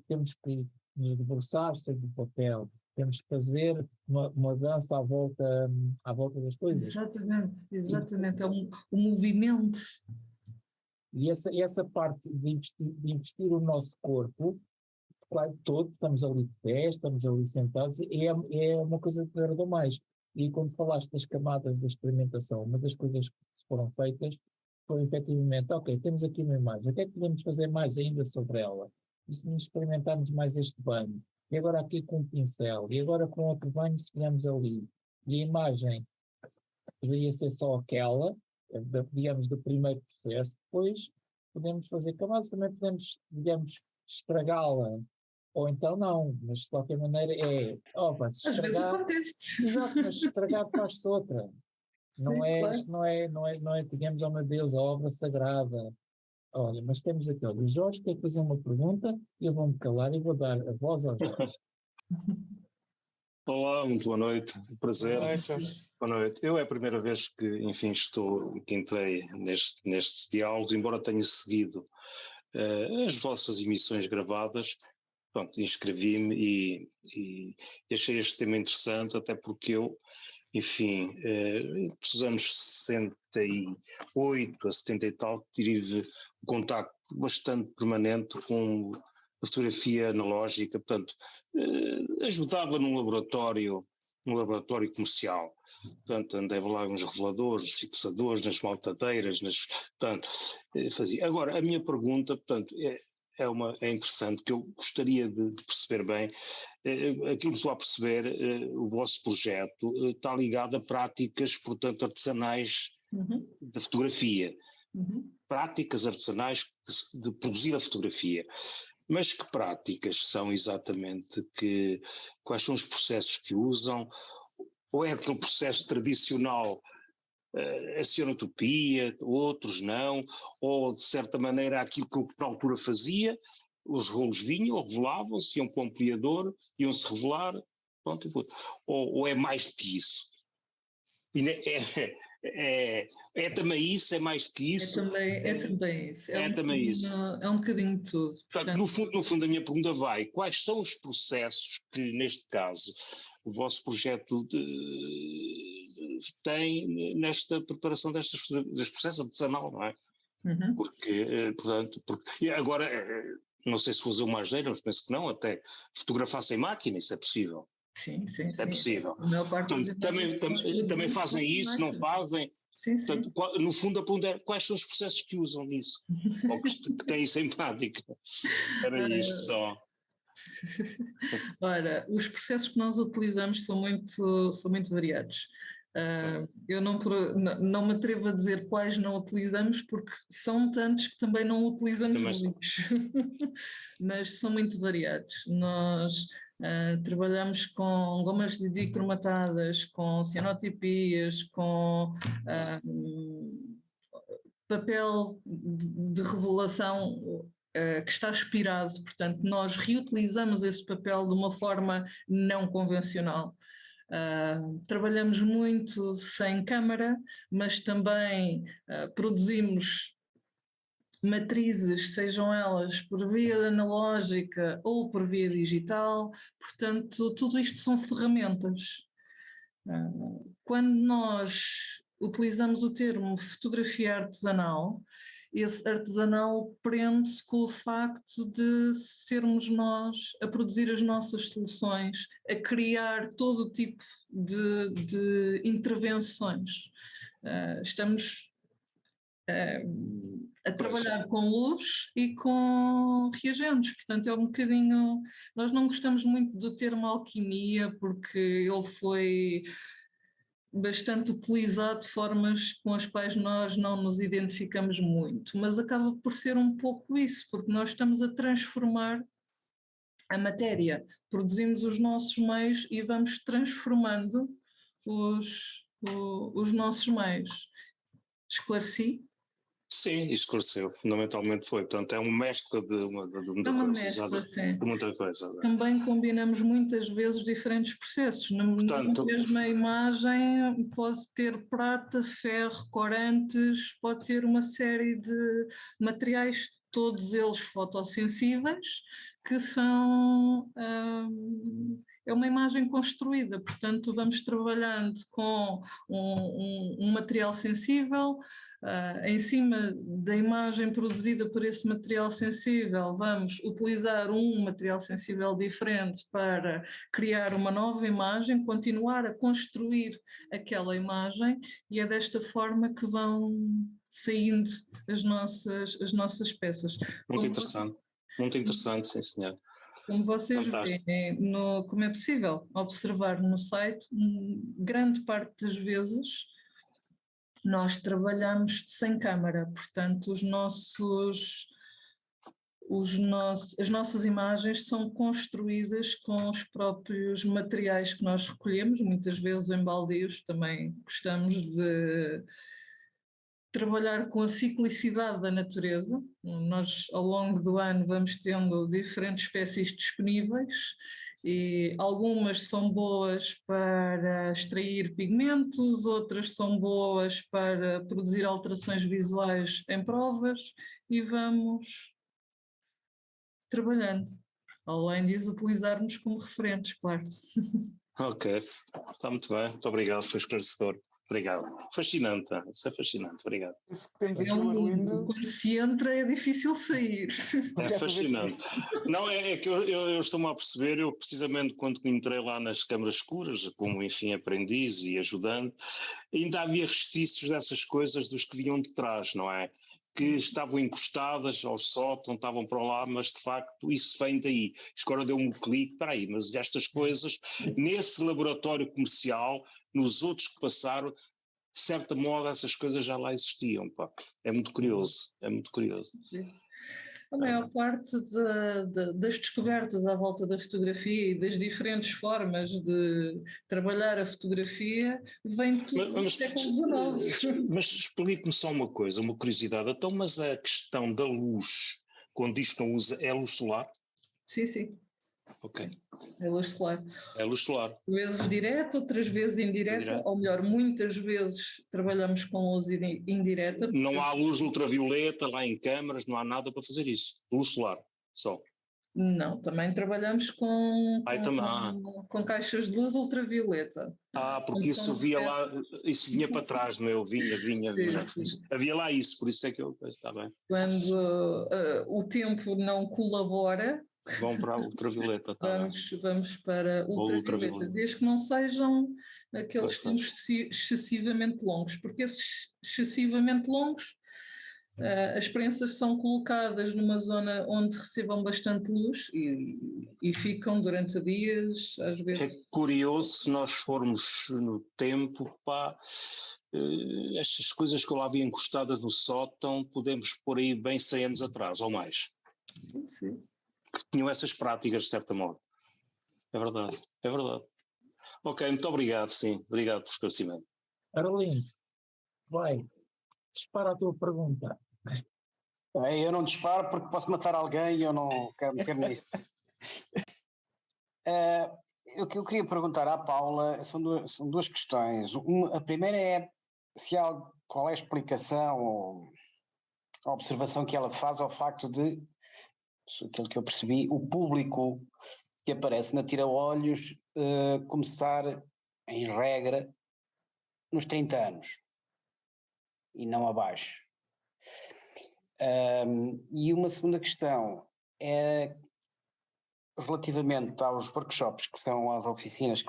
temos que nos debruçar sobre o papel, temos que fazer uma dança à volta das coisas. Exatamente, é um movimento. E essa parte de investir o nosso corpo, claro, todos estamos ali de pé, estamos ali sentados, é uma coisa que agradou mais. E quando falaste das camadas da experimentação, uma das coisas que foram feitas foi efetivamente, ok, temos aqui uma imagem, o que é que podemos fazer mais ainda sobre ela? E se experimentarmos mais este banho? E agora aqui com um pincel, e agora com outro banho se viemos ali. E a imagem poderia ser só aquela, digamos, do primeiro processo, depois podemos fazer camadas, também podemos, digamos, estragá-la, ou então não, mas de qualquer maneira se Às vezes estragar, acontece. exato, mas se estragar faz-se outra. Não Sim, é, claro. isto não é, digamos, oh meu Deus, a obra sagrada. Olha, mas temos aqui, olha, o Jorge quer fazer uma pergunta e eu vou-me calar e vou dar a voz ao Jorge. Olá, muito boa noite, prazer. Boa noite. Eu é a primeira vez que, enfim, que entrei neste diálogo, embora tenha seguido as vossas emissões gravadas. Pronto, inscrevi-me e achei este tema interessante, até porque eu, enfim, dos anos 68 a 70 e tal, tive um contacto bastante permanente com a fotografia analógica, portanto, ajudava num laboratório comercial. Portanto, andava lá uns reveladores, fixadores, nas maltadeiras, portanto, fazia. Agora, a minha pergunta, portanto, é interessante, que eu gostaria de perceber bem, aquilo que estou a perceber, o vosso projeto está ligado a práticas, portanto, artesanais da fotografia, práticas artesanais de produzir a fotografia. Mas que práticas são exatamente, quais são os processos que usam? Ou é aquele processo tradicional, a cenotopia, outros não, ou de certa maneira aquilo que eu na altura fazia, os rolos vinham, revelavam-se, iam para o ampliador, iam-se revelar, pronto, ou é mais do que isso? É também isso, é mais do que isso? É também isso. É também isso. É um bocadinho de tudo. Portanto, no fundo, a minha pergunta vai: quais são os processos que, neste caso, o vosso projeto tem nesta preparação deste processo artesanal, não é? Uhum. Portanto, e agora, não sei se vou fazer uma asneira, mas penso que não, até fotografar sem máquina, isso é possível. Sim. É possível. A maior parte Portanto, também fazem isso, não fazem? Sim. Portanto, no fundo, a pergunta é: quais são os processos que usam nisso? Ou que têm isso em prática? Era isto só. Ora, os processos que nós utilizamos são muito variados. Eu não me atrevo a dizer quais não utilizamos, porque são tantos que também não utilizamos muitos, mas são muito variados. Nós trabalhamos com gomas de dicromatadas, com cianotipias, com papel de revelação que está expirado, portanto, nós reutilizamos esse papel de uma forma não convencional. Trabalhamos muito sem câmara, mas também produzimos matrizes, sejam elas por via analógica ou por via digital, portanto, tudo isto são ferramentas. Quando nós utilizamos o termo fotografia artesanal, esse artesanal prende-se com o facto de sermos nós a produzir as nossas soluções, a criar todo o tipo de intervenções. Estamos a trabalhar com luz e com reagentes, portanto é um bocadinho... Nós não gostamos muito do termo alquimia, porque ele foi bastante utilizado de formas com as quais nós não nos identificamos muito, mas acaba por ser um pouco isso, porque nós estamos a transformar a matéria, produzimos os nossos meios e vamos transformando os nossos meios. Esclareci? Sim, esclareceu. Fundamentalmente foi. Portanto, é uma mescla de muita coisa. De muita coisa. Também combinamos muitas vezes diferentes processos. Na mesma imagem pode ter prata, ferro, corantes, pode ter uma série de materiais, todos eles fotossensíveis, que são... é uma imagem construída, portanto vamos trabalhando com um material sensível. Em cima da imagem produzida por esse material sensível, vamos utilizar um material sensível diferente para criar uma nova imagem, continuar a construir aquela imagem, e é desta forma que vão saindo as nossas peças. Muito interessante, sim senhor. Como vocês veem, como é possível observar no site, grande parte das vezes nós trabalhamos sem câmara, portanto as nossas imagens são construídas com os próprios materiais que nós recolhemos, muitas vezes em baldios. Também gostamos de trabalhar com a ciclicidade da natureza. Nós, ao longo do ano, vamos tendo diferentes espécies disponíveis e algumas são boas para extrair pigmentos, outras são boas para produzir alterações visuais em provas, e vamos trabalhando, além de as utilizarmos como referentes, claro. Ok, está muito bem, muito obrigado, foi esclarecedor. Obrigado. Fascinante, isso é fascinante, obrigado. É um mundo, quando se entra é difícil sair. É fascinante. Não, é que eu estou-me a perceber, eu precisamente quando entrei lá nas câmaras escuras, como enfim aprendiz e ajudante, ainda havia restícios dessas coisas dos que vinham de trás, não é? Que estavam encostadas ao sótão, estavam para lá, mas de facto isso vem daí. Agora deu-me um clique, espera aí, mas estas coisas, nesse laboratório comercial, nos outros que passaram, de certa modo essas coisas já lá existiam, pá. É muito curioso, é muito curioso. A maior parte das descobertas à volta da fotografia e das diferentes formas de trabalhar a fotografia vem tudo do século XIX. Mas explique-me só uma coisa, uma curiosidade. Então, mas a questão da luz, quando isto não usa, é luz solar? Sim, sim, Ok, é luz solar. é luz solar. Vezes direta, outras vezes indireta, Indireta. ou melhor, muitas vezes trabalhamos com luz indireta. Não há luz ultravioleta lá em câmaras, não há nada para fazer isso. Luz solar, só. Não, também trabalhamos com caixas de luz ultravioleta. Porque isso via lá, isso vinha para trás, não é? Vinha. Sim, sim. Havia lá isso, por isso é que eu. Está bem. Quando o tempo não colabora, Vão para a ultravioleta, vamos para ultravioleta, desde que não sejam aqueles tempos excessivamente longos, porque esses excessivamente longos, as prensas são colocadas numa zona onde recebam bastante luz e ficam durante dias, às vezes. É curioso se nós formos no tempo, estas coisas que eu lá vi encostadas no sótão, podemos pôr aí bem 100 anos atrás, ou mais. Sim. Que tinham essas práticas, de certa modo. É verdade. Ok, muito obrigado, sim. Obrigado por esclarecimento. Arlindo, vai, dispara a tua pergunta. Eu não disparo porque posso matar alguém e eu não quero meter-me nisso. O que eu queria perguntar à Paula são duas questões. A primeira é qual é a explicação ou a observação que ela faz ao facto de, aquilo que eu percebi, o público que aparece na Tira-Olhos começar, em regra, nos 30 anos e não abaixo. E uma segunda questão é relativamente aos workshops, que são as oficinas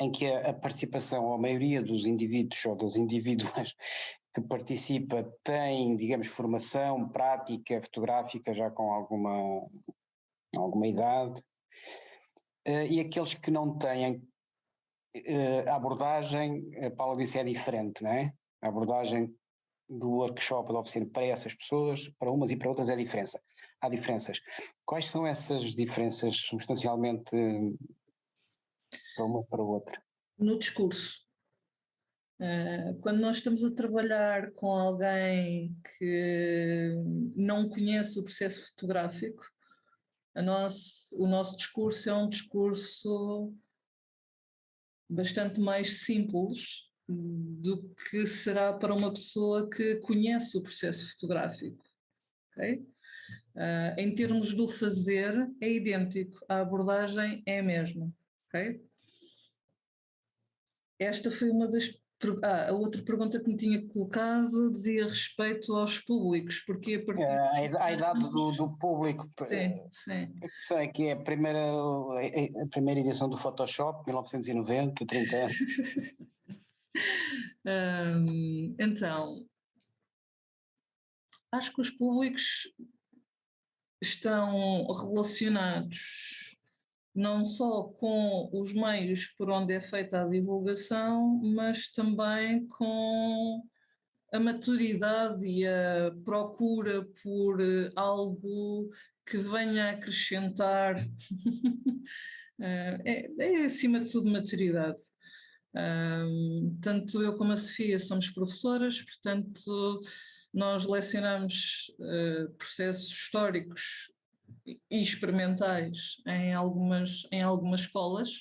em que a participação, ou a maioria dos indivíduos ou das indivíduas que participa tem, digamos, formação prática fotográfica já com alguma idade, e aqueles que não têm a abordagem, a Paula disse, é diferente, não é? A abordagem do workshop, da oficina para essas pessoas, para umas e para outras há diferenças. Quais são essas diferenças substancialmente para uma para a outra? No discurso. Quando nós estamos a trabalhar com alguém que não conhece o processo fotográfico, o nosso discurso é um discurso bastante mais simples do que será para uma pessoa que conhece o processo fotográfico. Okay? Em termos do fazer, é idêntico, a abordagem é a mesma. Okay? Esta foi uma das. A outra pergunta que me tinha colocado dizia respeito aos públicos, porque a partir a idade do público. Sim. É que é a primeira edição do Photoshop, 1990, 30 anos. Então, acho que os públicos estão relacionados não só com os meios por onde é feita a divulgação, mas também com a maturidade e a procura por algo que venha a acrescentar. É acima de tudo maturidade. Tanto eu como a Sofia somos professoras, portanto nós lecionamos processos históricos e experimentais em algumas escolas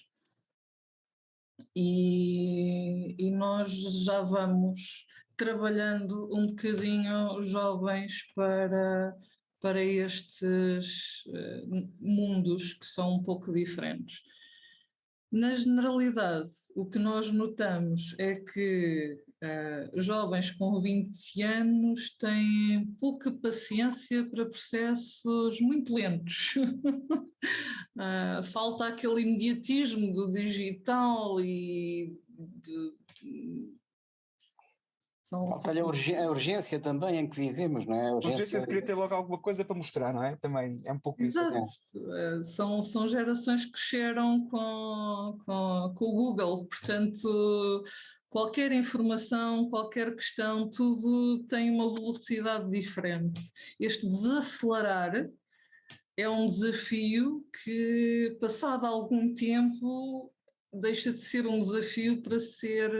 e nós já vamos trabalhando um bocadinho jovens para estes mundos que são um pouco diferentes. Na generalidade, o que nós notamos é que jovens com 20 anos têm pouca paciência para processos muito lentos. Falta aquele imediatismo do digital e Falta-lhe a urgência também em que vivemos, não é? A urgência de querer ter logo alguma coisa para mostrar, não é? Também é um pouco Exato. isso. São gerações que cresceram com o Google, portanto qualquer informação, qualquer questão, tudo tem uma velocidade diferente. Este desacelerar é um desafio que, passado algum tempo, deixa de ser um desafio para ser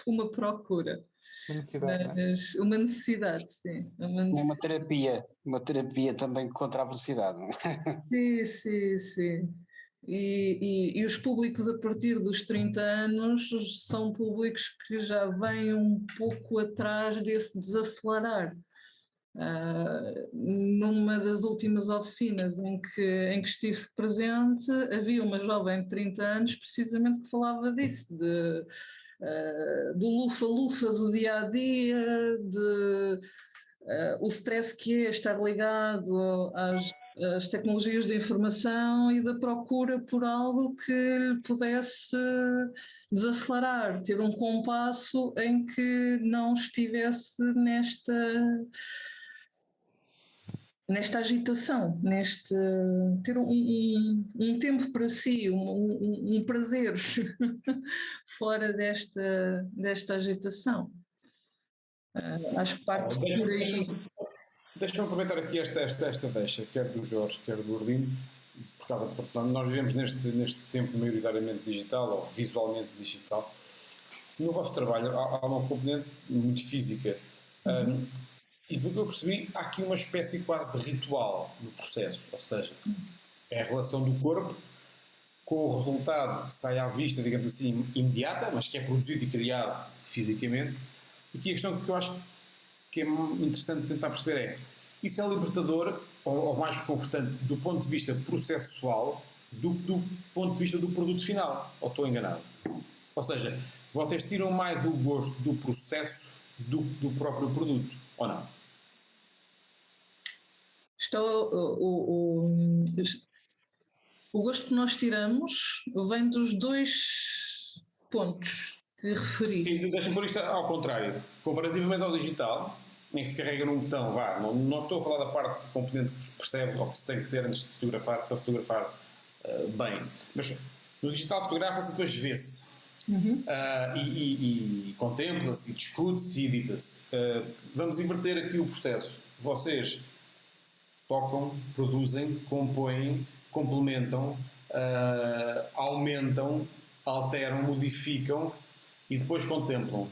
uma procura. Uma necessidade, não é? Mas uma necessidade, sim. Uma terapia também contra a velocidade. Não é? Sim, sim, sim. E os públicos a partir dos 30 anos são públicos que já vêm um pouco atrás desse desacelerar. Numa das últimas oficinas em que estive presente, havia uma jovem de 30 anos precisamente que falava disso, do lufa-lufa do dia-a-dia, o stress que é estar ligado às tecnologias da informação e da procura por algo que lhe pudesse desacelerar, ter um compasso em que não estivesse nesta agitação, ter um tempo para si, um prazer fora desta agitação. Acho que parte por aí. Deixa-me aproveitar aqui esta deixa, quer do Jorge, quer do Ordino, porque nós vivemos neste tempo maioritariamente digital, ou visualmente digital. No vosso trabalho há uma componente muito física. E do que eu percebi, há aqui uma espécie quase de ritual no processo, ou seja, é a relação do corpo com o resultado que sai à vista, digamos assim, imediata, mas que é produzido e criado fisicamente. E aqui a questão que eu acho que é interessante tentar perceber é: isso é libertador ou mais reconfortante do ponto de vista processual do ponto de vista do produto final? Ou estou enganado? Ou seja, vocês tiram mais o gosto do processo do próprio produto, ou não? O gosto que nós tiramos vem dos dois pontos que referi. Sim, deixa-me pôr isto ao contrário. Comparativamente ao digital, em que se carrega num botão, não estou a falar da parte de componente que se percebe ou que se tem que ter antes de fotografar, para fotografar bem. Mas no digital fotografa-se e depois vê-se. E contempla-se, e discute-se e edita-se. Vamos inverter aqui o processo. Vocês tocam, produzem, compõem, complementam, aumentam, alteram, modificam e depois contemplam.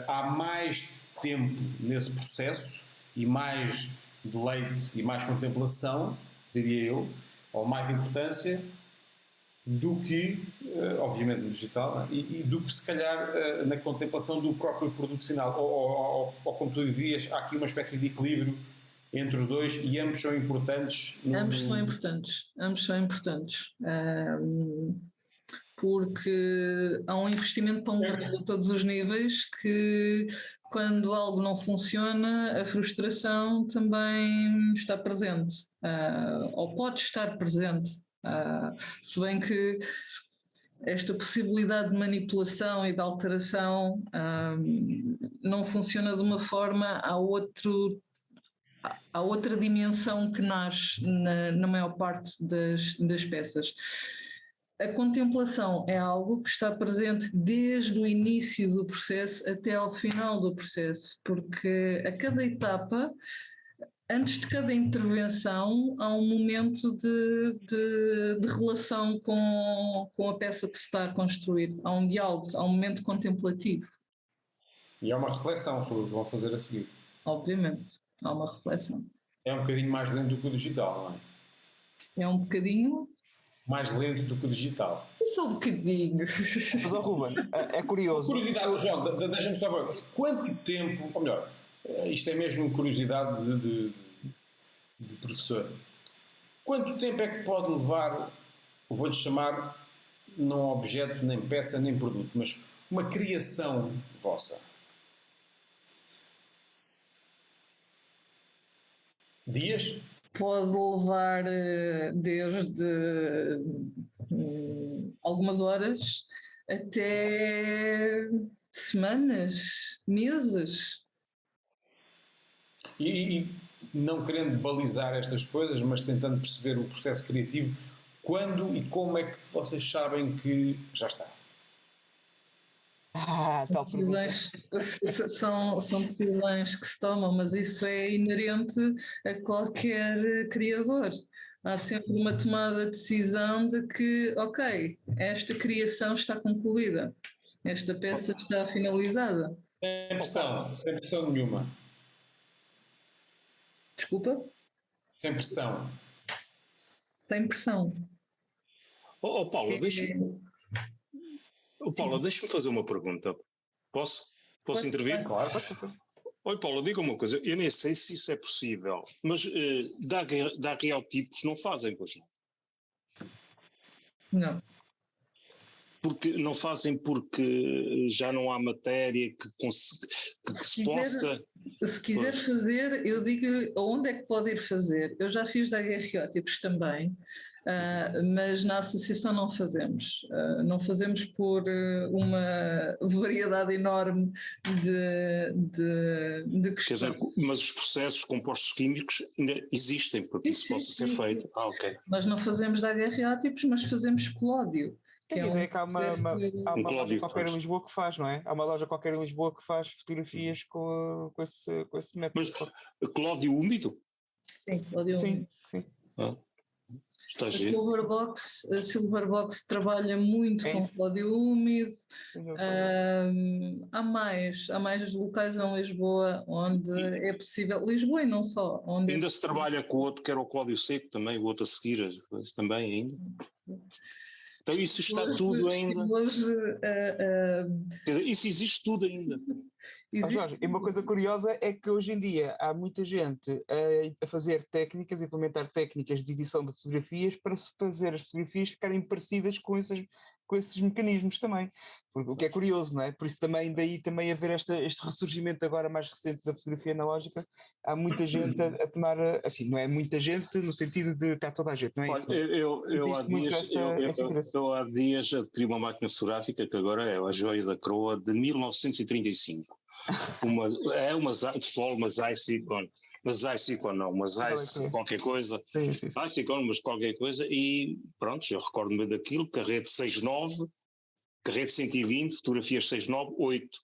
Há mais tempo nesse processo e mais deleite e mais contemplação, diria eu, ou mais importância do que, obviamente, no digital, e do que, se calhar, na contemplação do próprio produto final. Ou como tu dizias, há aqui uma espécie de equilíbrio entre os dois e ambos são importantes. Ambos são importantes. Porque há um investimento tão grande a todos os níveis que, quando algo não funciona, a frustração também está presente, ou pode estar presente. Se bem que esta possibilidade de manipulação e de alteração não funciona de uma forma, há outra dimensão que nasce na maior parte das peças. A contemplação é algo que está presente desde o início do processo até ao final do processo, porque a cada etapa, antes de cada intervenção, há um momento de relação com a peça que se está a construir. Há um diálogo, há um momento contemplativo. E há uma reflexão sobre o que vão fazer a seguir. Obviamente, há uma reflexão. É um bocadinho mais lento do que o digital, não é? É um bocadinho... mais lento do que o digital. Só um bocadinho. Mas, Ruben, é curioso. Curiosidade, João, deixa-me só ver. Quanto tempo, ou melhor, isto é mesmo curiosidade de professor, quanto tempo é que pode levar, vou-lhe chamar, não objeto, nem peça, nem produto, mas uma criação vossa? Dias? Pode levar desde algumas horas até semanas, meses. E não querendo balizar estas coisas, mas tentando perceber o processo criativo, quando e como é que vocês sabem que já está? Tal pergunta. Decisões são decisões que se tomam, mas isso é inerente a qualquer criador. Há sempre uma tomada de decisão de que, ok, esta criação está concluída, esta peça está finalizada. Sem pressão nenhuma. Desculpa? Sem pressão. Sem pressão. Paula, deixa-me fazer uma pergunta. Posso Pode, intervir? Claro. Oi, Paula, diga uma coisa. Eu nem sei se isso é possível, mas daguerreotipos não fazem, pois não? Não. Porque não fazem porque já não há matéria que se possa... Se quiser fazer, eu digo-lhe aonde é que pode ir fazer. Eu já fiz daguerreótipos também, mas na associação não fazemos. Não fazemos por uma variedade enorme de Quer questões. dizer, mas os processos compostos químicos ainda existem para que isso possa ser feito. Ok. Nós não fazemos daguerreótipos, mas fazemos colódio. Que a ideia é que há uma loja qualquer em Lisboa que faz, não é? Há uma loja qualquer em Lisboa que faz fotografias com esse método. Mas Cláudio úmido? Sim, colódio úmido. Sim. Está A giro. Silverbox trabalha muito com colódio úmido. Há mais locais em Lisboa onde é possível, Lisboa e não só. Onde ainda se trabalha com o outro, que era o Cláudio Seco também, o outro a seguir, também ainda. Então isso está tudo ainda. Isso existe tudo ainda. Jorge, e uma coisa curiosa é que hoje em dia há muita gente a fazer técnicas, a implementar técnicas de edição de fotografias para fazer as fotografias ficarem parecidas com esses mecanismos também, porque, o que é curioso, não é? Por isso daí também haver este ressurgimento agora mais recente da fotografia analógica, há muita gente a tomar, assim, não é muita gente no sentido de estar toda a gente, não é isso? Eu há dias adquiri uma máquina fotográfica que agora é a joia da coroa de 1935. Uma Icon, qualquer coisa, Icon, mas qualquer coisa, e pronto, eu recordo-me daquilo, carrete 6.9, carrete 120, fotografias 6.9, 8.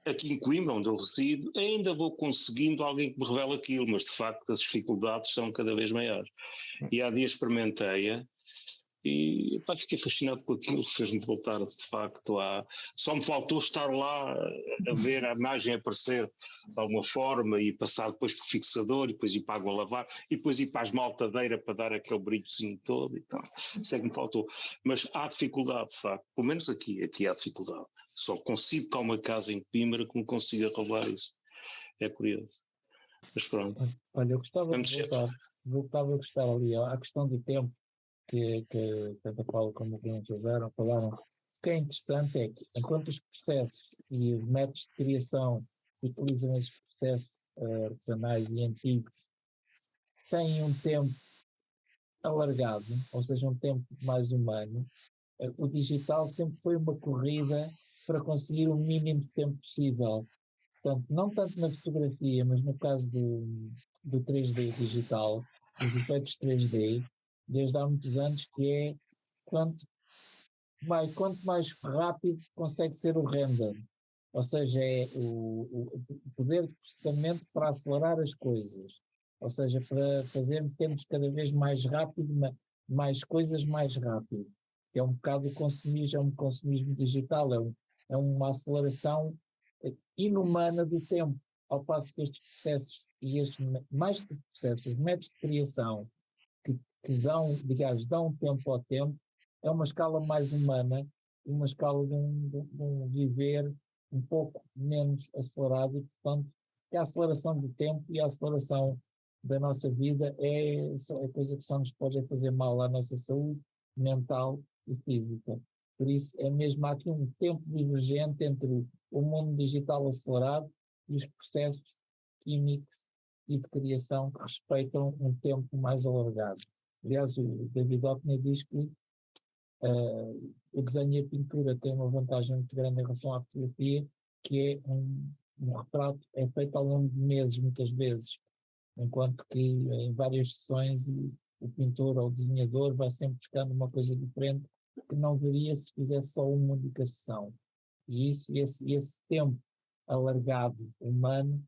Aqui em Coimbra, onde eu resido, ainda vou conseguindo alguém que me revele aquilo, mas de facto as dificuldades são cada vez maiores. E há dias experimentei-a, e fiquei fascinado com aquilo, fez-me voltar de facto só me faltou estar lá a ver a imagem aparecer de alguma forma e passar depois para o fixador e depois ir para a água a lavar e depois ir para a esmaltadeira para dar aquele brilhozinho todo e tal, isso é que me faltou, mas há dificuldade de facto, pelo menos aqui há dificuldade, só consigo cá uma casa em Coimbra que me consiga revelar isso, é curioso, mas pronto. Olha, eu gostava de voltar ali à questão do tempo que tanto a Paulo como o Bruno falaram. O que é interessante é que, enquanto os processos e os métodos de criação que utilizam esses processos artesanais e antigos têm um tempo alargado, ou seja, um tempo mais humano, o digital sempre foi uma corrida para conseguir o mínimo de tempo possível. Portanto, não tanto na fotografia, mas no caso do 3D digital, dos efeitos 3D, desde há muitos anos, que é quanto mais rápido consegue ser o render, ou seja, é o poder de processamento para acelerar as coisas, ou seja, para termos cada vez mais rápido, mais coisas mais rápido, que é um bocado o consumismo, um consumismo digital, é uma aceleração inumana do tempo, ao passo que estes processos mais que processos, os métodos de criação que dão tempo ao tempo, é uma escala mais humana, uma escala de um viver um pouco menos acelerado e, portanto, a aceleração do tempo e a aceleração da nossa vida é coisa que só nos pode fazer mal à nossa saúde mental e física. Por isso, é mesmo aqui um tempo divergente entre o mundo digital acelerado e os processos químicos e de criação que respeitam um tempo mais alargado. Aliás, o David Hockney diz que o desenho e a pintura têm uma vantagem muito grande em relação à fotografia, que é um retrato é feito ao longo de meses, muitas vezes, enquanto que em várias sessões o pintor ou o desenhador vai sempre buscando uma coisa diferente que não veria se fizesse só uma única sessão. E esse tempo alargado humano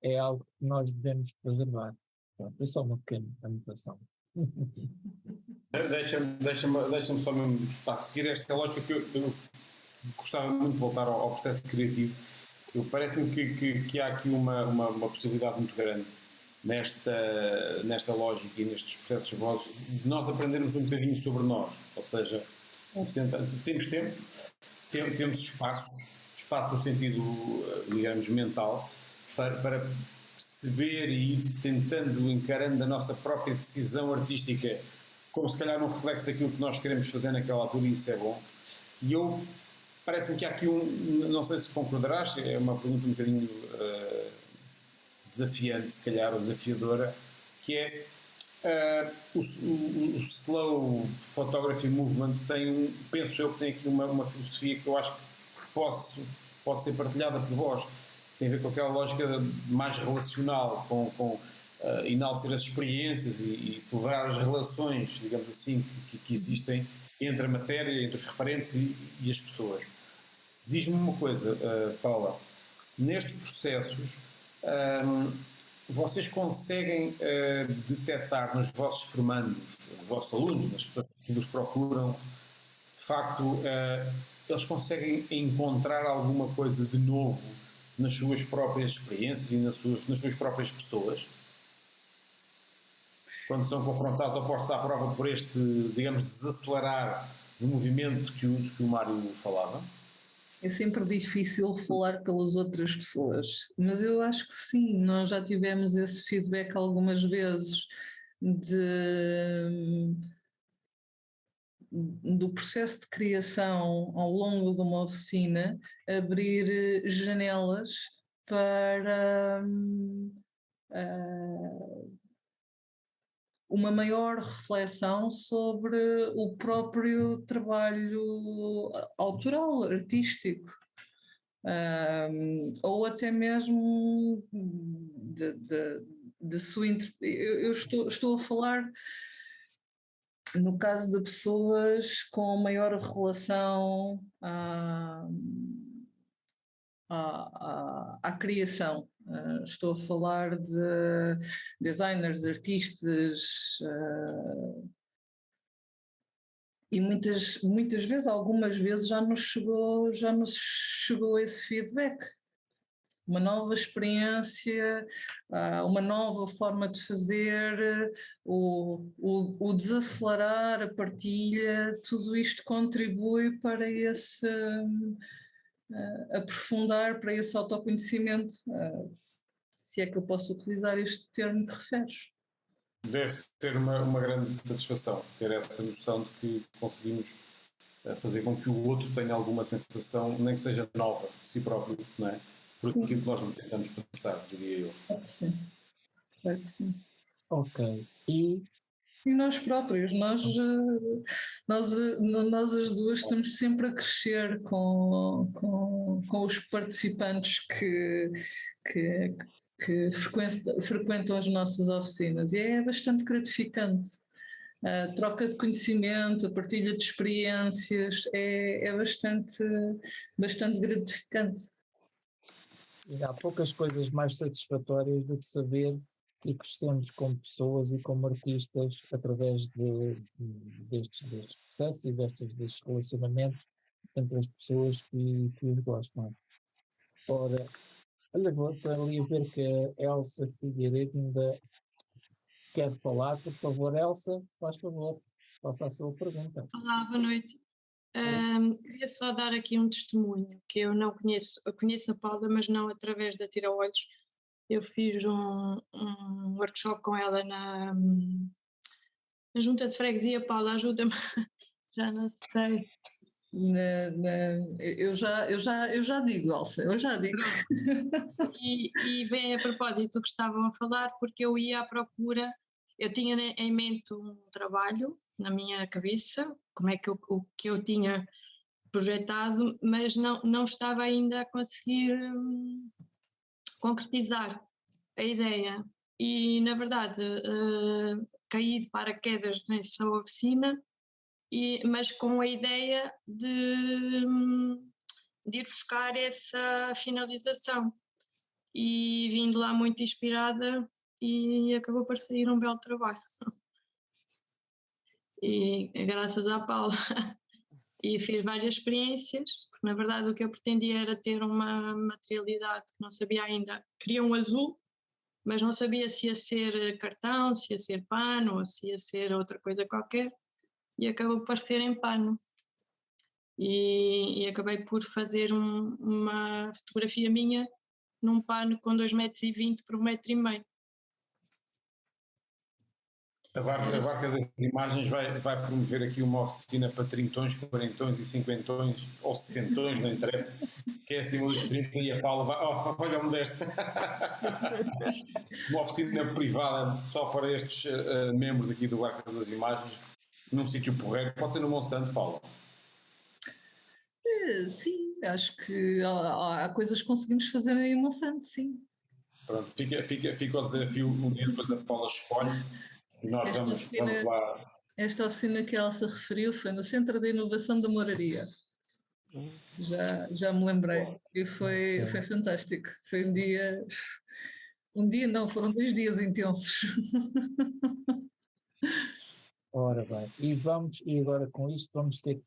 é algo que nós devemos preservar. Pronto, é só uma pequena anotação. Deixa-me só mesmo seguir esta lógica que eu gostava muito de voltar ao processo criativo. Parece-me que há aqui uma possibilidade muito grande nesta lógica e nestes processos vossos de nós aprendermos um bocadinho sobre nós. Ou seja, temos tempo, temos espaço no sentido, digamos, mental, para perceber e ir tentando, encarando a nossa própria decisão artística como se calhar um reflexo daquilo que nós queremos fazer naquela altura, e isso é bom. E parece-me que há aqui não sei se concordarás, é uma pergunta um bocadinho desafiante, se calhar, ou desafiadora, que é o Slow Photography Movement penso eu que tem aqui uma filosofia que eu acho que pode ser partilhada por vós, tem a ver com aquela lógica mais relacional, com enaltecer as experiências e celebrar as relações, digamos assim, que existem entre a matéria, entre os referentes e as pessoas. Diz-me uma coisa, Paula, nestes processos vocês conseguem detectar nos vossos formandos, nos vossos alunos, nas pessoas que vos procuram, de facto, eles conseguem encontrar alguma coisa de novo nas suas próprias experiências e nas suas próprias pessoas? Quando são confrontados ou postos à prova por este, digamos, desacelerar do movimento que o Mário falava? É sempre difícil falar pelas outras pessoas, mas eu acho que sim, nós já tivemos esse feedback algumas vezes do processo de criação ao longo de uma oficina, abrir janelas para uma maior reflexão sobre o próprio trabalho autoral, artístico, ou até mesmo de sua... Eu estou a falar no caso de pessoas com maior relação à criação. Estou a falar de designers, artistas, e muitas vezes, algumas vezes já nos chegou esse feedback. Uma nova experiência, uma nova forma de fazer, o desacelerar, a partilha, tudo isto contribui para esse aprofundar, para esse autoconhecimento, se é que eu posso utilizar este termo que referes. Deve ser uma grande satisfação ter essa noção de que conseguimos fazer com que o outro tenha alguma sensação, nem que seja nova, de si próprio, não é? Por aquilo que nós não tentamos pensar, diria eu. Pode sim. Ok. E nós próprios, nós as duas estamos sempre a crescer com os participantes que frequentam as nossas oficinas, e é bastante gratificante. A troca de conhecimento, a partilha de experiências é bastante gratificante. E há poucas coisas mais satisfatórias do que saber que crescemos como pessoas e como artistas através destes processos e destes relacionamentos entre as pessoas que os gostam. Ora, olha, vou ali a ver que a Elsa Figueiredo ainda quer falar. Por favor, Elsa, faz favor, faça a sua pergunta. Olá, boa noite. Queria só dar aqui um testemunho, que eu não conheço, eu conheço a Paula, mas não através da Tira-Olhos. Eu fiz um workshop com ela na Junta de Freguesia. Paula, ajuda-me, já não sei. Eu já digo, Elsa, eu já digo. E vem a propósito do que estavam a falar, porque eu ia à procura, eu tinha em mente um trabalho na minha cabeça, como é que o que eu tinha projetado, mas não estava ainda a conseguir concretizar a ideia. E, na verdade, caí de paraquedas nessa oficina, mas com a ideia de de ir buscar essa finalização. E vim de lá muito inspirada e acabou por sair um belo trabalho. E graças à Paula. E fiz várias experiências, porque na verdade o que eu pretendia era ter uma materialidade que não sabia ainda. Queria um azul, mas não sabia se ia ser cartão, se ia ser pano ou se ia ser outra coisa qualquer. E acabou por ser em pano. E acabei por fazer uma fotografia minha num pano com 2,20 m por 1,5 m. A Barca das Imagens vai promover aqui uma oficina para trintões, quarentões e cinquentões, ou sessentões, não interessa, que é acima dos 30 e a Paula vai... Oh, olha o Modesto! Uma oficina privada só para estes membros aqui do Barca das Imagens, num sítio porreiro, pode ser no Monsanto, Paula? Sim, acho que há coisas que conseguimos fazer em Monsanto, sim. Pronto, fica o desafio, um dia depois a Paula escolhe e nós vamos lá. Esta oficina que a Elsa referiu foi no Centro de Inovação da Moraria. Já me lembrei. E foi fantástico. Foi um dia não, foram 2 dias intensos. Ora bem, e agora com isto vamos ter que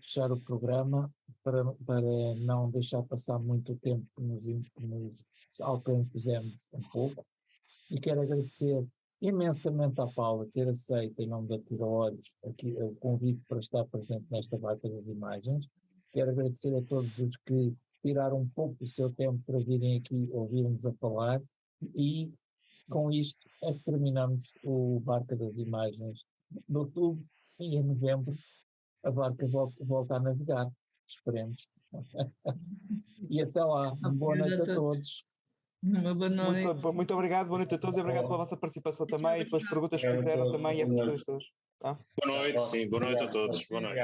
fechar o programa para não deixar passar muito tempo que nos autoimpusemos um pouco. E quero agradecer imensamente à Paula ter aceito, em nome da Tira-Olhos, aqui o convite para estar presente nesta Barca das Imagens. Quero agradecer a todos os que tiraram um pouco do seu tempo para virem aqui ouvir-nos a falar, e com isto é que terminamos o Barca das Imagens de outubro, e em novembro a barca volta a navegar, esperemos. E até lá, boa noite a todos. Uma boa noite. Muito obrigado, boa noite a todos e obrigado pela vossa participação também e pelas perguntas que fizeram também e essas coisas todas. Tá? Boa noite, sim, boa noite a todos. Boa noite.